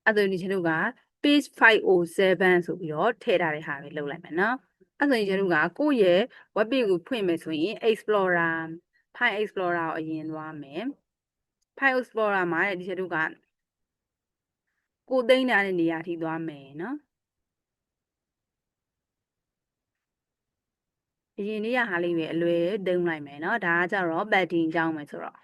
အဲ့ဆိုဒီချက်တို့က page 507ဆိုပြီးတော့ထည့်ထားတဲ့ဟာပဲလုပ်လိုက်မယ်နော်အဲ့ဆိုဒီချက်တို့ကကိုယ့်ရဲ့ web page ကိုဖွင့်မယ်ဆိုရင် Explorer File Explorer ကိုအရင်သွားမယ် File Explorer မှာဒီချက်တို့ကကိုသိမ်းထားတဲ့နေရာထိသွားမယ်နော်အရင်နေ့ကဟာလေးပဲအလွယ်တုံးလိုက်မယ်နော်ဒါကကြတော့ padding အကြောင်းပဲဆိုတော့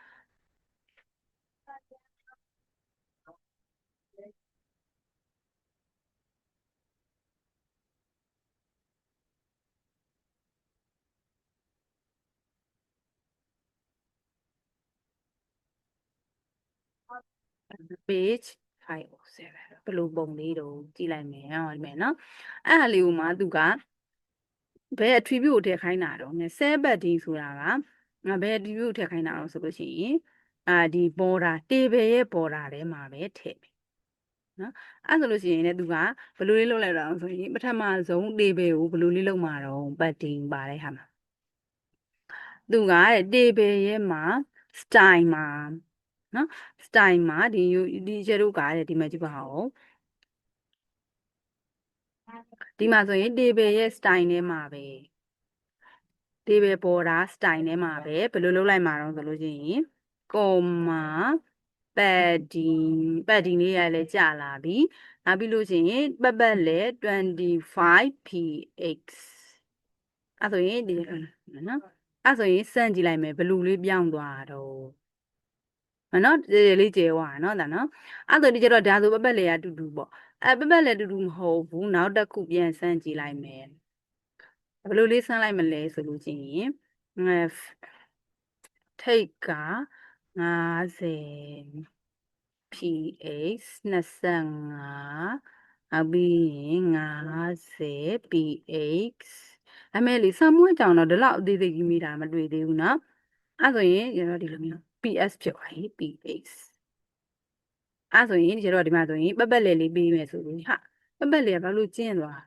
page 507ဘယ်လိုပုံလေးတော့ကြည့်လိုက်မယ်ဟောဒီမယ်နော်အဲ့ဟာလေးကိုမှသူကဘယ် attribute ကိုထည့်ခိုင်းတာတော့ cell padding ဆိုတာကဘယ် attribute ကိုထည့်ခိုင်းတာတော့ဆိုလို့ရှိရင်ဒီ border table ရဲ့ border ထဲမှာပဲထည့်မယ်နော်အဲ့ဆိုလို့ရှိရင်လည်းသူကဘယ်လိုလေးလုပ်လိုက်တာဆိုရင်ပထမဆုံး table ကိုဘယ်လိုလေးလုပ်မှာတော့ padding ပါတဲ့ဟာမှာသူက table ရဲ့မှာ style မှာနော် style မှာဒီကျတို့ကဒီမှာကြည့်ပါဦးဒီမှာဆိုရင် table ရဲ့ style ထဲမှာပဲ table border style ထဲမှာပဲဘယ်လိုလုပ်လိုက်မှာတော့ဆိုလို့ရှိရင် comma padding လေးရလည်းကြာလာပြီနောက်ပြီးလို့ရှိရင်ပတ်လဲ 25px အဲ့ဆိုရင်ဒီနော်အဲ့ဆိုရင်စမ်းကြည့်လိုက်မယ်ဘယ်လိုလေးပြောင်းသွားတော့နော်လေးကျဲသွားနော်ဒါနော်အဲ့ဆိုဒီကျတော့ဒါဆိုပတ်လဲအတူတူပေါ့ပတ်လဲအတူတူမဟုတ်ဘူးနောက်တစ်ခုပြန်စမ်းကြည့်လိုက်မယ်ဘယ်လိုလေးစမ်းလိုက်မလဲဆိုလို့ရှိရင်ထိတ်က50 px 25နောက်ပြီးရင်50 px အမေလေးစမ်းမွေးကြောင်တော့ဒီလောက်အသေးသေးကြီးမိတာမတွေ့သေးဘူးနော်အဲ့ဆိုရင်ကျွန်တော်ဒီလိုမျိုး ps ဖြစ်သွားပြီ px အဲ့ဆိုရင်ဒီတော့ဒီမှာဆိုရင်ပတ်လဲလေးပြီးမယ်ဆိုရင်ဟာပတ်လဲကဘာလို့ကျင်းသွား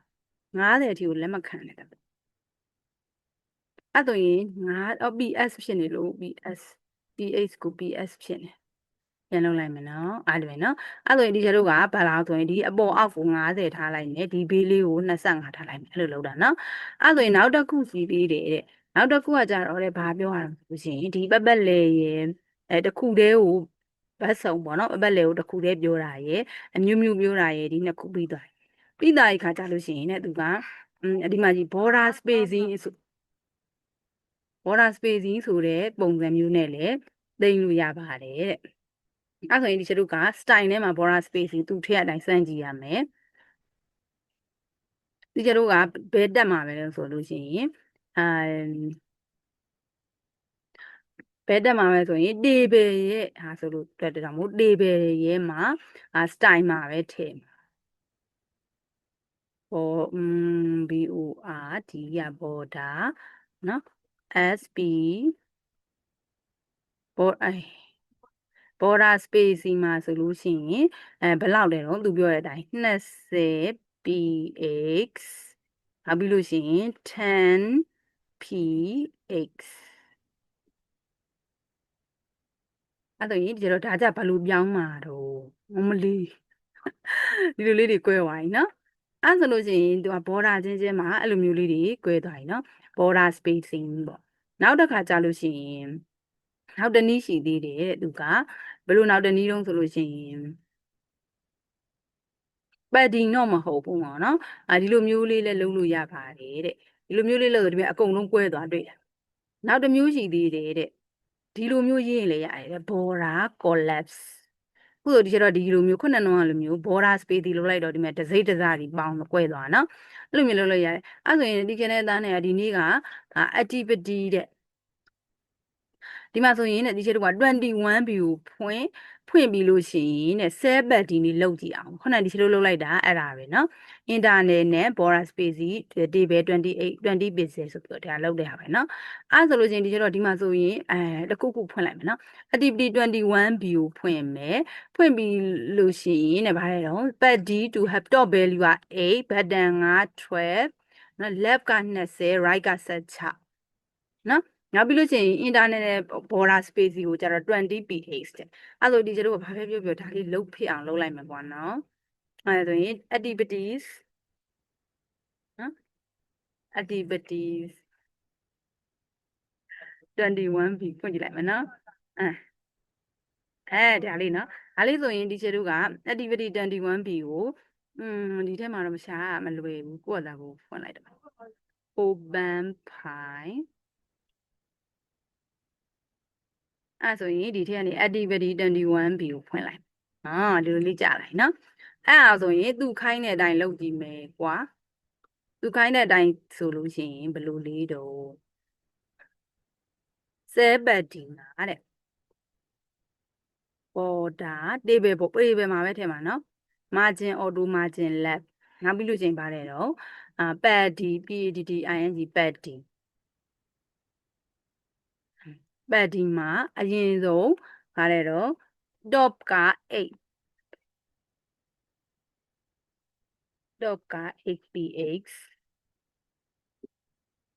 50အထိကိုလက်မခံနဲ့အဲ့ဆိုရင်ps ဖြစ်နေလို့ ps ph ကို ps ဖြစ်နေပြန်လုပ်လိုက်မယ်နော်အဲ့လိုပဲနော်အဲ့ဆိုရင်ဒီကျတို့ကဘာလားဆိုရင်ဒီအပေါ်အောက်ကို50ထားလိုက်မယ်ဒီဘေးလေးကို25ထားလိုက်မယ်အဲ့လိုလုပ်တာနော်အဲ့ဆိုရင်နောက်တစ်ခုစီသေးတယ်တဲ့နောက်တစ်ခုကကြတော့လေဘာပြောရအောင်ဆိုရှင်ဒီပတ်လေရဲ့တစ်ခုတည်းကိုဘတ်စုံပေါ့နော်ပတ်လေကိုတစ်ခုတည်းပြောတာရဲ့အမျိုးမျိုးပြောတာရဲ့ဒီနှစ်ခုပြီးသွားပြီးသားခါကြလို့ရှိရင်တဲ့သူကဒီမှာကြီး border spacing ဆို border spacing ဆိုတဲ့ပုံစံမျိုးနဲ့လည်းသိမ်းလို့ရပါတယ်တဲ့အဲ့ဆိုရင်ဒီချက်တို့က style ထဲမှာ border spacing သူထည့်အတိုင်းစမ်းကြည့်ရမယ်ဒီချက်တို့ကဘယ်တက်မှာပဲလဲဆိုလို့ရှိရင်ဘယ်တက်မှာပဲဆိုရင် table ရဲ့ဟာဆိုလို့တက်တောင်မို့ table ရဲ့မှာstyle မှာပဲထည့်BOR D ရ border နော် SP border spacing မှာဆိုလို့ရှိရင်ဘယ်လောက်လဲတော့သူပြောတဲ့အတိုင်း20 px နောက်ပြီးလို့ရှိရင်10 px အဲ့တော့ဒီတော့ဒါကြဘယ်လိုပြောင်းမှာတော့မလေးဒီလိုလေးတွေ꿰သွားပြီနော်အဲ့ဆိုလို့ရှိရင်သူက border ချင်းမှာအဲ့လိုမျိုးလေးတွေ꿰သွားပြီနော် border spacing ပေါ့နောက်တစ်ခါကြာလို့ရှိရင်နောက်တနည်းရှိသေးတယ်တဲ့သူကဘယ်လိုနောက်တနည်းတုံးဆိုလို့ရှိရင် padding တော့မဟုတ်ဘူးပေါ့နော်ဒီလိုမျိုးလေးလည်းလုပ်လို့ရပါတယ်တဲ့ဒီလိုမျိုးလေးလုပ်ဆိုဒီမြအကုန်လုံး꿰သွားတွေ့တယ်နောက်တစ်မျိုးရှိသေးတယ်တဲ့ဒီလိုမျိုးရေးရင်လည်းရတယ် border collapse ခုဆိုဒီကျတော့ဒီလိုမျိုးခုနကလိုမျိုး border space ဒီလိုလိုက်တော့ဒီမှာတစိမ့်တစစီပေါင်း꿰သွားနော်အဲ့လိုမျိုးလုပ်လို့ရတယ်အဲ့ဆိုရင်ဒီကျန်တဲ့သားနဲ့ဒီနေ့က activity တဲ့ဒီမှာဆိုရင်ဒီချက်တို့က21 view ဖွင့်ပြီးလို့ရှိရင်တဲ့ cell padding လေးလုပ်ကြည့်အောင်ခုနဒီချက်တို့လုပ်လိုက်တာအဲ့ဒါပဲเนาะ internet နဲ့ border space table 20 pixel ဆိုပြီးတော့ဒါလုပ်တဲ့ဟာပဲเนาะအဲ့ဆိုလို့ရှိရင်ဒီချက်တော့ဒီမှာဆိုရင်တခုခုဖွင့်လိုက်မယ်เนาะ activity 21 view ဖွင့်မယ်ဖွင့်ပြီးလို့ရှိရင်တဲ့ဗါလဲတော့ pad to have top value က8 button က12เนาะ left က20 right က16เนาะနောက်ပြီးလို့ရှိရင် internet နဲ့ border space ကိုကျတော့ 20px တဲ့အဲ့လိုဒီကျတို့ကဘာပဲပြောဒါလေးလုတ်ဖြစ်အောင်လုပ်လိုက်မှာပေါ့နော် အဲ့ဒါဆိုရင် activities နော် activities 21b ဖွင့်ကြည့်လိုက်မယ်နော်ဒါလေးနော်ဒါလေးဆိုရင်ဒီချေတို့က activity 21b ကိုဒီထဲမှာတော့မရှာမလွယ်ဘူးကိုယ့်အသာကိုဖွင့်လိုက်တော့ open file အဲ့ဆိုရင်ဒီထဲကနေ activity 21b ကိုဖွင့်လိုက်ဒီလိုလေးကြာလိုက်နော်အဲ့ဒါဆိုရင်သူခိုင်းတဲ့အတိုင်းလုပ်ကြည့်မယ်ကွာသူခိုင်းတဲ့အတိုင်းဆိုလို့ရှိရင်ဘယ်လိုလေးတော့7မှာတဲ့ border table ပေါ့ table မှာပဲထည့်မှာနော် margin auto margin left နောက်ပြီးလို့ရှိရင်ပါတယ်တော့padding padding မှာအရင်ဆုံးပါတယ်တော့ top က8 top က 8px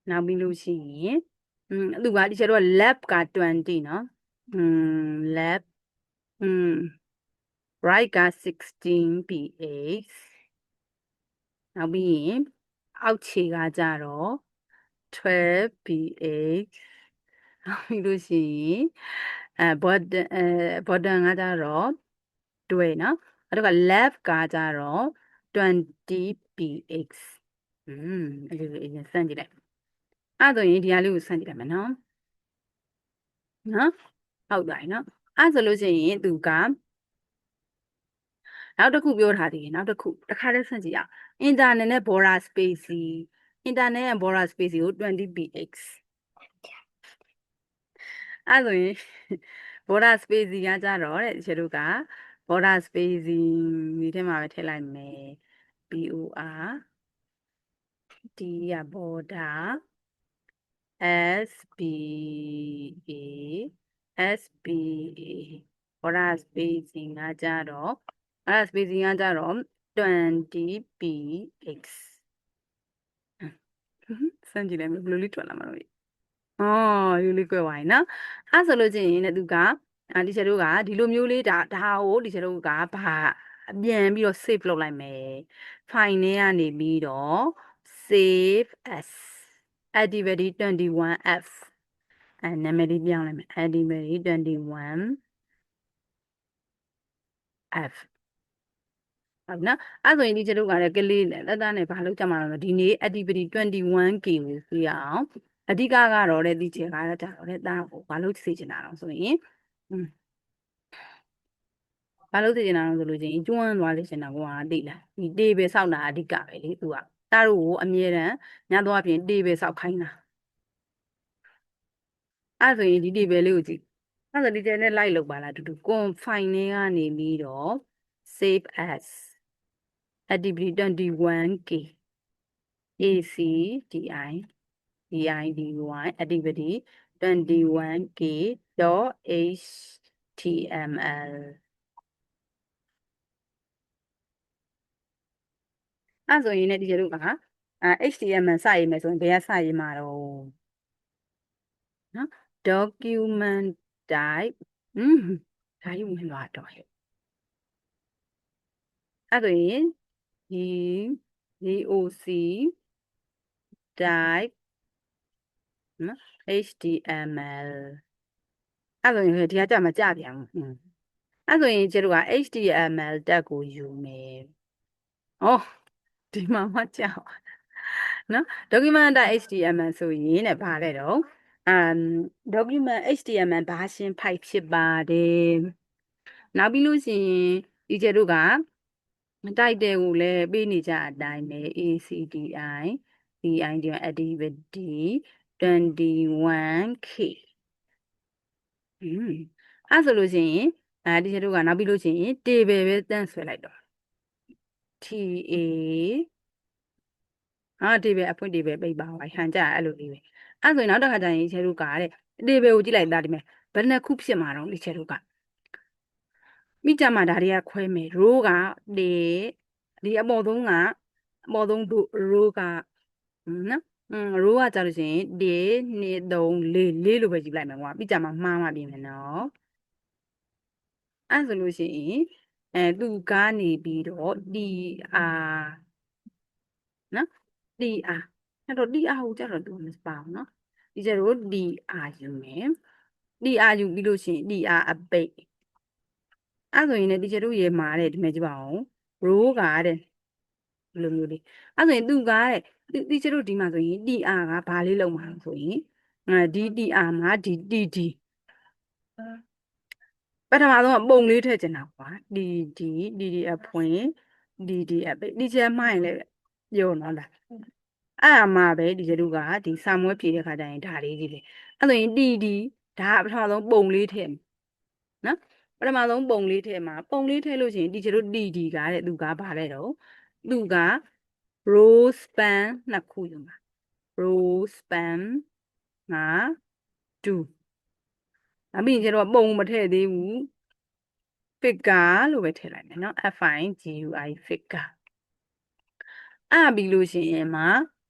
နောက်ပြီးလို့ရှိရင်သူကဒီချက်တော့ left က20နော်left right က 16px နောက်ပြီးရင်အောက်ခြေကကြတော့ 12px နောက်ပြီးလို့ရှိရင်bottom ကကြတော့12နော်အဲ့တော့ left ကကြတော့ 20px အဲ့ဒီလိုအရင်စမ်းကြည့်လိုက်အဲ့ဆိုရင်ဒီဟာလေးကိုစမ်းကြည့်လိုက်မယ်နော်ဟုတ်တယ်နော်အဲ့ဆိုလို့ရှိရင်သူကနောက်တစ်ခုပြောထားသေးတယ်နောက်တစ်ခုတစ်ခါတည်းစမ်းကြည့်အောင် internet နဲ့ border space internet နဲ့ border space ကို 20px အဲ့ဆိုရင် border space ကကြတော့တဲ့ဒီတို့က border space ဒီထဲမှာပဲထည့်လိုက်မယ် BOR D က border SBA border spacing ကကြတော့ border spacing ကကြတော့ 20px စမ်းကြည့်လိုက်မယ်ဘယ်လိုလေးထွက်လာမှာလဲယူလေးကွဲသွားပြီနော်အဲ့ဆိုလို့ချင်းရင်သူကဒီချက်တို့ကဒီလိုမျိုးလေးဒါကိုဒီချက်တို့ကဘာပြန်ပြီးတော့ save လုပ်လိုက်မယ် file ထဲကနေပြီးတော့ save as activity 21f နာမည်လေးပြောင်းလိုက်မယ် activity 21f ဟုတ်နော်အဲ့ဆိုရင်ဒီချက်တို့ကလည်းကလေးလက်သားနဲ့ဘာလုပ်ကြမှာလဲဒီနေ့ activity 21k ကိုပြရအောင်အဓိကကတော့ဒီချက်ကတော့ဒါတော့ဒါကိုဘာလို့သိချင်တာတော့ဆိုရင်ဘာလို့သိချင်တာလဲဆိုလို့ချင်းကျွမ်းသွားလိမ့်ချင်တာကွာသိလားဒီ table စောက်တာအဓိကပဲလေသူကတားတို့ကိုအမြဲတမ်းညတော့အပြင် table စောက်ခိုင်းတာအဲ့ဆိုရင်ဒီ table လေးကိုကြည့်အဲ့ဆိုဒီ table နဲ့လိုက်လုပ်ပါလားတူတူ confine ထဲကနေပြီးတော့ save as activity 21k ACDI DIDY activity 21k .html အဲ့ဆိုရင်လည်းဒီကျတို့ကHTML စရေးမယ်ဆိုရင်ဘယ်ကစရေးမှာတော့နော် document type ဒါယူမလို့တော့အဲ့ဆိုရင်ဒီ doc type နော် HTML အဲ့ဆိုရင်ဒီကကြမကြပြန်ဘူးအဲ့ဆိုရင်ကျတို့က HTML တက်ကိုယူမယ်ဒီမှာမှကြောက်နော် document HTML ဆိုရင်တဲ့ဘာလဲတော့document HTML version 5ဖြစ်ပါတယ်နောက်ပြီးလို့ရှိရင်ဒီကျတို့ကတိုက်တယ်ကိုလည်းပေးနေကြအတိုင်းပဲ ACDI DID activity 21k အဲ့ဆိုလို့ရှိရင်ဒီကျတို့ကနောက်ပြီးလို့ရှိရင် table ပဲတန်းဆွဲလိုက်တော့TA table အဖွင့် table ပိတ်ပါပါဟန်ကြအဲ့လိုလေးပဲအဲ့ဆိုရင်နောက်တစ်ခါကျရင်ချဲတို့ကတဲ့ table ကိုကြည့်လိုက်သားဒီမဲ့ဘယ်နှခုဖြစ်မှာတော့ဒီချဲတို့ကမိကြမှာဒါတွေကခွဲမယ် row ကဒီအပေါ်ဆုံးrow ကနော်row ကကြလို့ရှိရင်1 2 3 4လို့ပဲကြည့်လိုက်မယ်ကွာပြီးကြမှာမှားမှပြင်မယ်နော်အဲ့ဆိုလို့ရှိရင် သူကနေပြီးတော့ TR နော် TR အဲ့တော့ TR ကိုကြတော့သူမပါဘူးနော်ဒီကျတော့ TR ယူမယ် TR ယူပြီးလို့ရှိရင် TR အပိတ်အဲ့ဆိုရင်လည်းဒီကျတို့ရေမှာတဲ့ဒီမဲ့ကြည့်ပါအောင် row ကတဲ့ဒီလိုမျိုးလေးအဲ့ဆိုရင်သူကတဲ့ဒီကျတို့ဒီမှာဆိုရင် TR ကဘာလေးလုံးမှာဆိုရင်ဒီ TR မှာဒီ TD ပထမဆုံးကပုံလေးထည့်ချင်တာကွာဒီအဖွင့်ဒီအပိတ်ဒီချက်မှရင်လည်းပြောနော်လားအဲ့အမှပဲဒီကျတို့ကဒီစာမွေးဖြည့်တဲ့ခါကျရင်ဒါလေးကြီးလေအဲ့ဆိုရင်ဒါကပထမဆုံးပုံလေးထည့်နော်ပထမဆုံးပုံလေးထည့်မှာပုံလေးထည့်လို့ရှိရင်ဒီကျတို့ကတဲ့သူကဘာလဲတော့သူက row span နှစ်ခုယူမှာ row span ငါ2အပြင်ကျတော့ပုံမထည့်သေးဘူး figure လို့ပဲထည့်လိုက်မယ်နော် figure figure အဲ့ပြီးလို့ရှိရင်မှာ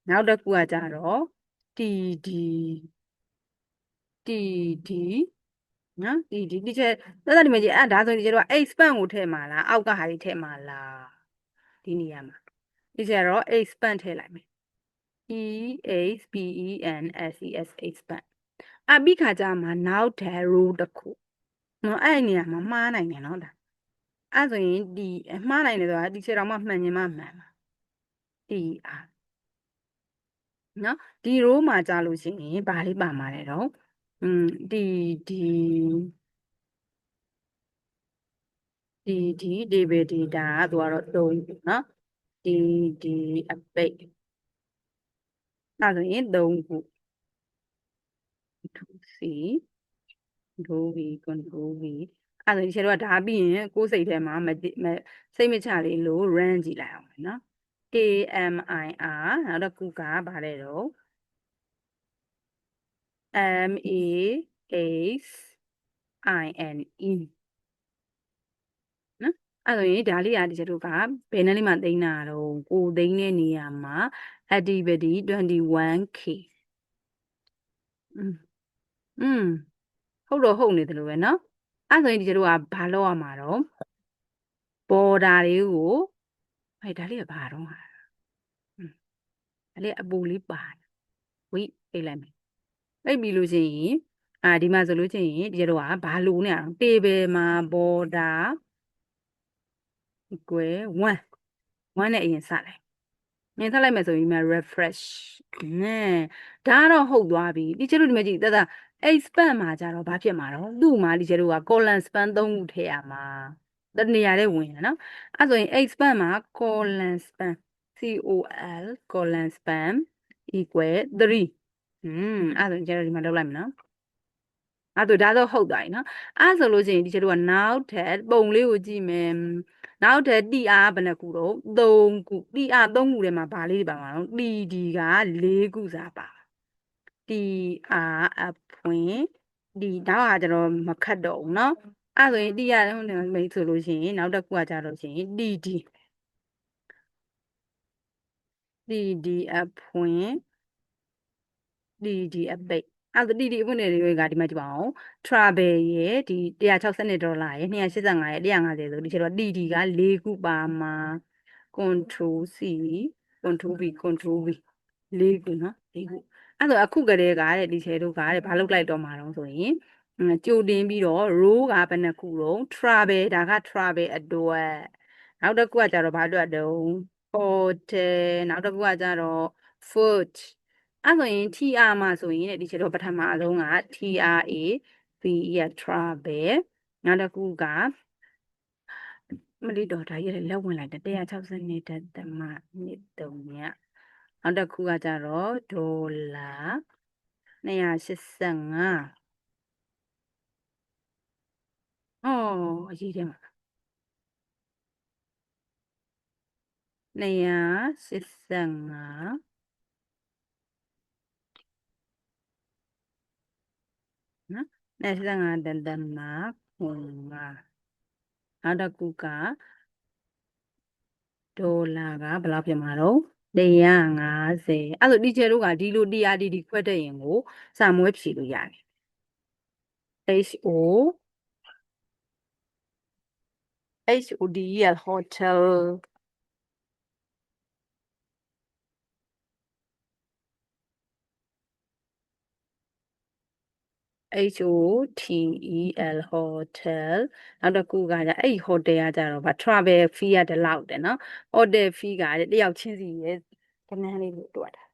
နောက်တစ်ခုကကြတော့ td နော်ဒီချက်သက်သက်ဒီမှာကြည့်အဲ့ဒါဆိုရင်ဒီကျတော့ expand ကိုထည့်မှာလားအောက်ကဟာတွေထည့်မှာလားဒီနေရာမှာဒီကျတော့ expand ထည့်လိုက်မယ် expand အပြီးခါကျမှနောက်ထပ် row တစ်ခုနော်အဲ့ဒီနေရာမှာမှားနိုင်တယ်နော်ဒါအဲ့ဆိုရင်ဒီမှားနိုင်တယ်ဆိုတာဒီချက်တော့မှမှန်ရင်မှမှန်ပါTR နော်ဒီ row မှာကြာလို့ရှိရင်ဘာလေးပါမှာလဲတော့ဒီ table data ကသူကတော့3ခုနော်ဒီအပိတ်အဲ့ဆိုရင်3ခု 2C control V control V အဲ့ဆိုဒီချက်တော့ဒါပြီးရင်ကိုယ်စိတ်ထဲမှာစိတ်မချလေးလို့ run ကြည့်လိုက်အောင်နော် KMIR နောက်တစ်ခုကဘာလဲတော့ MASINE နော်အဲ့ဆိုရင်ဒါလေးကဒီချက်တို့ကဘယ်နှလေးမှသိမ်းတာတော့ကိုသိမ်းတဲ့နေရာမှာ activity 21K ဟုတ်တော့ဟုတ်နေတယ်လို့ပဲနော်အဲ့ဆိုရင်ဒီကျတို့ကဘာလုပ်ရမှာတော့ border တွေကိုဒါလေးကဘာတော့ဟာဒါလေးအပူလေးပါဝိတ်ပြလိုက်မယ်ပြပြီးလို့ရှိရင်ဒီမှာဆိုလို့ရှိရင်ဒီကျတို့ကဘာလို့နေရအောင် table မှာ border equal 1နဲ့အရင်စလိုက်မြင်ဆက်လိုက်မယ်ဆိုရင်မှ refresh နဲ့ဒါကတော့ဟုတ်သွားပြီဒီကျတို့ဒီမှာကြည့်သက်သက် expand မှာကြတော့ဘာဖြစ်မှာတော့သူ့မှာဒီကျတို့က column span 3ခုထည့်ရမှာတနေရာလေးဝင်ရနော်အဲ့ဆိုရင် expand မှာ column span column span equal 3အဲ့ဆိုရင်ကျတော့ဒီမှာလုပ်လိုက်မယ်နော်အဲ့ဒါတော့ဟုတ်သွားပြီနော်အဲ့ဆိုလို့ရှိရင်ဒီကျတို့ကနောက်ထပ်ပုံလေးကိုကြည့်မယ်နောက်ထပ် TR ဘယ်နှခုတော့3ခု TR 3ခုထဲမှာဘာလေးတွေပါမှာတော့ TD က4ခုစားပါ TR အဖွင့်ဒီတော့ကကျတော့မခတ်တော့ဘူးเนาะအဲ့ဆိုရင် TR ဟုတ်တယ်မိတ်ဆိုလို့ရှိရင်နောက်တစ်ခုကကြတော့ရှင် TD အဖွင့် TD အပိတ်အဲ့ဒါ TD အဖွင့်တွေကဒီမှာကြည့်ပါအောင် travel ရဲ့ဒီ$162ရဲ့285ရဲ့150ဆိုဒီကျတော့ TD က4ခုပါမှာ control C control V control V 4ခုเนาะ4ခုအဲ့ဆိုအခုကတည်းကတဲ့ဒီချေတို့ကတဲ့ဘာလုပ်လိုက်တော့မှာတော့ဆိုရင်ကြိုတင်ပြီးတော့ row ကဘယ်နှခုတော့ travel ဒါက travel အတွက်နောက်တစ်ခုကကြတော့ဘာအတွက်တုံး hotel နောက်တစ်ခုကကြတော့ food အဲ့ဆိုရင် TR မှာဆိုရင်ဒီချေတော့ပထမဆုံးက TRA V ရ travel နောက်တစ်ခုကမလီတော့ဒါကြီးလက်ဝင်လိုက်တယ်162တက်သမ1.3ညနောက်တစ်ခုကကြတော့ဒေါ်လာ285အရေးတယ်မှာ285နော်285တက်သမ9နောက်တစ်ခုကဒေါ်လာကဘယ်လောက်ဖြစ်မှာတော့150အဲ့ဆိုဒီချေတို့ကဒီလို TRDD ခွဲတတ်ရင်ကိုစာမွေးဖြည့်လို့ရတယ် HO HOTEL hotel HOTEL hotel နောက်တစ်ခုကကြအဲ့ hotel ကကြတော့ဗာ travel fee ကဒီလောက်တယ်နော် hotel fee ကတယောက်ချင်းစီရဲ့ကဏ္ဍလေးကိုတွက်တာ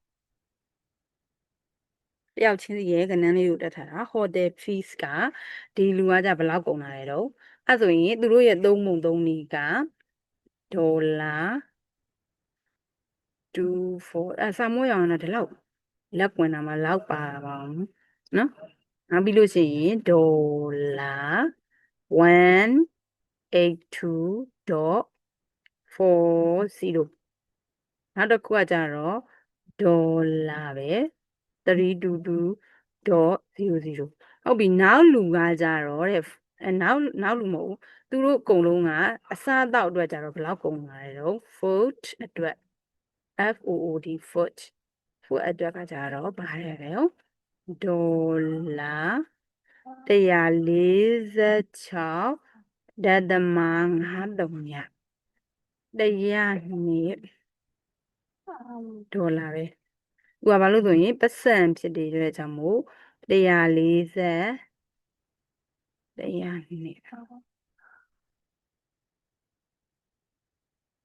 တယောက်ချင်းစီရဲ့ကဏ္ဍလေးကိုတွက်ထားတာ hotel fees ကဒီလူကကြဘယ်လောက်ကုန်လာလဲတော့အဲ့ဆိုရင်သူတို့ရဲ့သုံးပုံသုံးနည်းကဒေါ်လာ24စာမိုးရောင်တော့ဒီလောက်လက်ပွင့်တာမှလောက်ပါပါအောင်နော်နောက်ပြီးလို့ရှိရင်ဒေါ်လာ182.40နောက်တစ်ခုကကြတော့ဒေါ်လာပဲ322.00ဟုတ်ပြီနောက်လူကကြတော့တဲ့နောက်လူမဟုတ်ဘူးသူတို့အကုန်လုံးကအစားအသောက်အတွက်ကြတော့ဘယ်လောက်ကုန်လာလဲတော့ food အတွက် FOOD food အတွက်ကကြတော့ဘာလဲလဲဒေါ်လာ146.53ည102ဒေါ်လာပဲသူကဘာလို့ဆိုရင်ပတ်စံဖြစ်တဲ့အတွက်ကြောင့်မို့140 102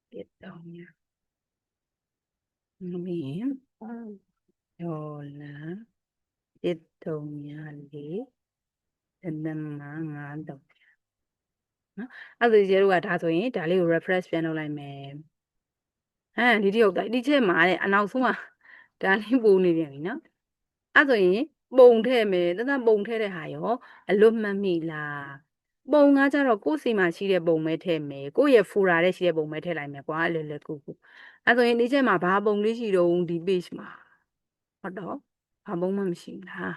ပြတ်တော့ညမင်းဒေါ်လာ134တနမ9တော့နော်အဲ့ဒါကျတို့ကဒါဆိုရင်ဒါလေးကို refresh ပြန်လုပ်လိုက်မယ်ဒီတရုတ်ဒီချက်မှာတဲ့အနောက်ဆုံးကဒါလေးပို့နေပြန်ပြီနော်အဲ့ဆိုရင်ပုံထည့်မယ်တပုံထည့်တဲ့ဟာရောအလွတ်မှတ်မိလားပုံကကြတော့ကိုယ့်စီမှာရှိတဲ့ပုံပဲထည့်မယ်ကိုယ့်ရဲ့ဖိုရာတဲ့ရှိတဲ့ပုံပဲထည့်လိုက်မယ်ကွာလွယ်လွယ်ကူကူအဲ့ဆိုရင်ဒီချက်မှာဘာပုံလေးရှိတော့ဒီ page မှာဟုတ်တော့ဘာပုံမှမရှိဘူးလား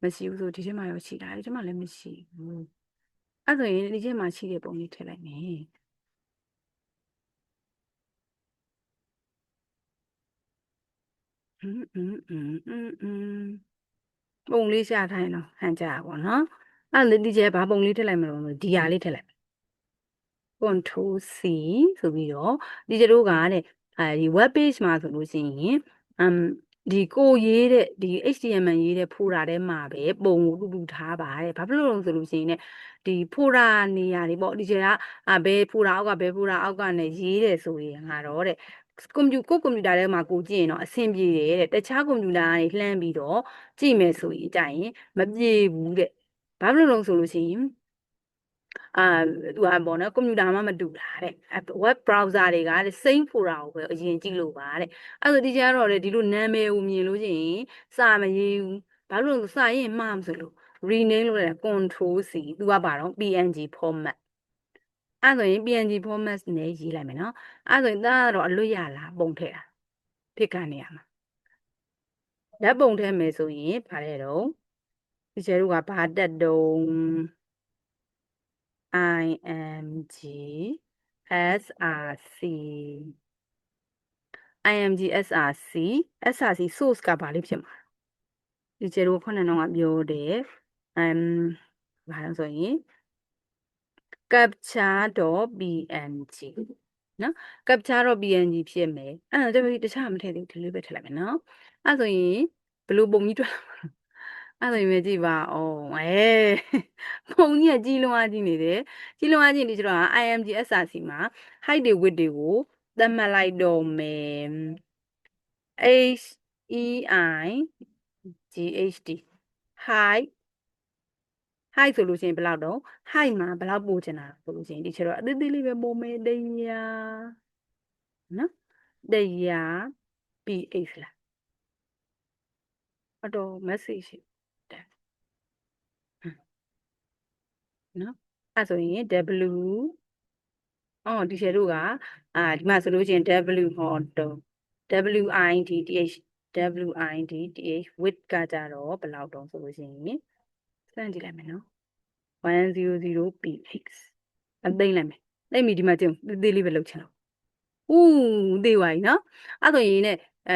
မရှိဘူးဆိုဒီချက်မှာရောရှိတာဒီချက်မှာလည်းမရှိဘူးအဲ့ဆိုရင်ဒီချက်မှာရှိတဲ့ပုံလေးထည့်လိုက်မယ်ပုံလေးရှာထိုင်တော့ဟန်ကြပါနော်အဲ့လေဒီကျဘာပုံလေးထည့်လိုက်မလို့ဒီဟာလေးထည့်လိုက် control C ဆိုပြီးတော့ဒီကျတို့ကတဲ့ဒီ web page မှာဆိုလို့ရှိရင်ဒီကိုရေးတဲ့ဒီ HTML ရေးတဲ့ folder ထဲမှာပဲပုံကိုတူထားပါတဲ့ဘာဖြစ်လို့လဲဆိုလို့ရှိရင်ဒီ folder နေရာတွေပေါ့ဒီကျကဘယ် folder အောက်ကဘယ် folder အောက်ကနေရေးတယ်ဆိုရင်ငါတော့တဲ့ကွန်ပျူတာထဲမှာကိုကြည့်ရင်တော့အဆင်ပြေတယ်တဲ့တခြားကွန်ပျူတာကနေလှမ်းပြီးတော့ကြည့်မယ်ဆိုရင်ကြရင်မပြေဘူးတဲ့ဘာဖြစ်လို့လဲဆိုလို့ရှိရင်သူကပေါ့နော်ကွန်ပျူတာမှမတူတာတဲ့ web browser တွေကတဲ့ same folder ကိုပဲအရင်ကြည့်လို့ပါတဲ့အဲ့ဒါဒီကျတော့လေဒီလိုနာမည်ကိုမြင်လို့ရှိရင်စာမရေးဘူးဘာလို့လဲစာရင်မှားမဆိုလို့ rename လုပ်လိုက် control C သူကပါတော့ PNG format အဲ့ဆိုရင် PNG format နဲ့ရေးလိုက်မယ်နော်အဲ့ဆိုရင်ဒါကတော့အလွတ်ရလားပုံထည့်တာဖြစ်ကနေရမှာဓာတ်ပုံထည့်မယ်ဆိုရင်ဗါလဲတော့ဒီကျတို့ကဘာတက်တုံးIMG SRC IMG SRC SRC source ကဘာလေးဖြစ်မှာဒီကျတို့ခုနကတော့ပြောတယ်ဘာလို့ဆိုရင် capture.png နော် capture.png ဖြစ်မယ်အဲ့ဒါတခြားမထည့်သေးဘူးဒီလေးပဲထည့်လိုက်မယ်နော်အဲ့ဆိုရင်ဘယ်လိုပုံကြီးတွေ့အဲ့ဆိုရင်ပဲကြည့်ပါအောင်ပုံကြီးကကြီးလွန်းအားကြီးနေတယ်ကြီးလွန်းအားကြီးနေကျတော့ IMG SRC မှာ height တွေ width တွေကိုသတ်မှတ်လိုက်တော့မယ် HEIGHT height ဆိုလို့ရှိရင်ဘယ်လောက်တော့ height မှာဘယ်လောက်ပို့ချင်တာဆိုလို့ရှိရင်ဒီချက်တော့အသေးသေးလေးပဲပုံမယ်100နော်100 ph လားအတော် message တက်နော်အဲ့ဆိုရင် W ဒီချက်တို့ကဒီမှာဆိုလို့ရှိရင် W ဟောတော့ WIDTH width ကကြတော့ဘယ်လောက်တော့ဆိုလို့ရှိရင်စမ်းကြည့်လိုက်မယ်နော်100 px အသိမ့်လိုက်မယ်သိမ့်ပြီဒီမှာကျုံသေးလေးပဲလောက်ချင်တော့သေးပါ E နော်အဲ့ဆိုရင်ね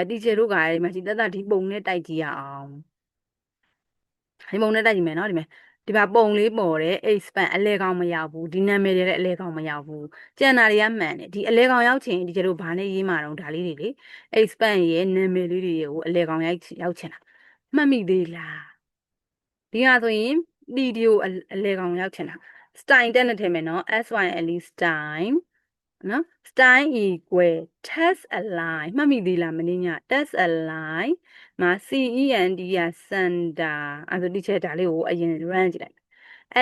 တီချာတို့ကဒီမှာဒီတတဒီပုံနဲ့တိုက်ကြည့်ရအောင်ဒီပုံနဲ့တိုက်ကြည့်မယ်နော်ဒီမှာ ဒီမှာပုံလေးပေါ်တယ် expand အလဲကောင်မရောက်ဘူးဒီနာမည်တွေလည်းအလဲကောင်မရောက်ဘူးကျန်တာတွေကမှန်တယ်ဒီအလဲကောင်ရောက်ချင်ဒီကျတို့ဘာနဲ့ရေးမှာတော့ဒါလေးတွေလေ expand ရဲ့နာမည်လေးတွေကိုအလဲကောင်ရောက်ချင်တာမှတ်မိသေးလားဒီဟာဆိုရင်ဒီဒီကိုအလဲကောင်ရောက်ချင်တာ style တက်နေတယ်မယ်နော် SYLE style နော် style equal test align မှတ်မိသေးလားမင်းည test align မှာ CEND က center အဲ့ဒါဒီချက်ဒါလေးကိုအရင် run ကြည့်လိုက်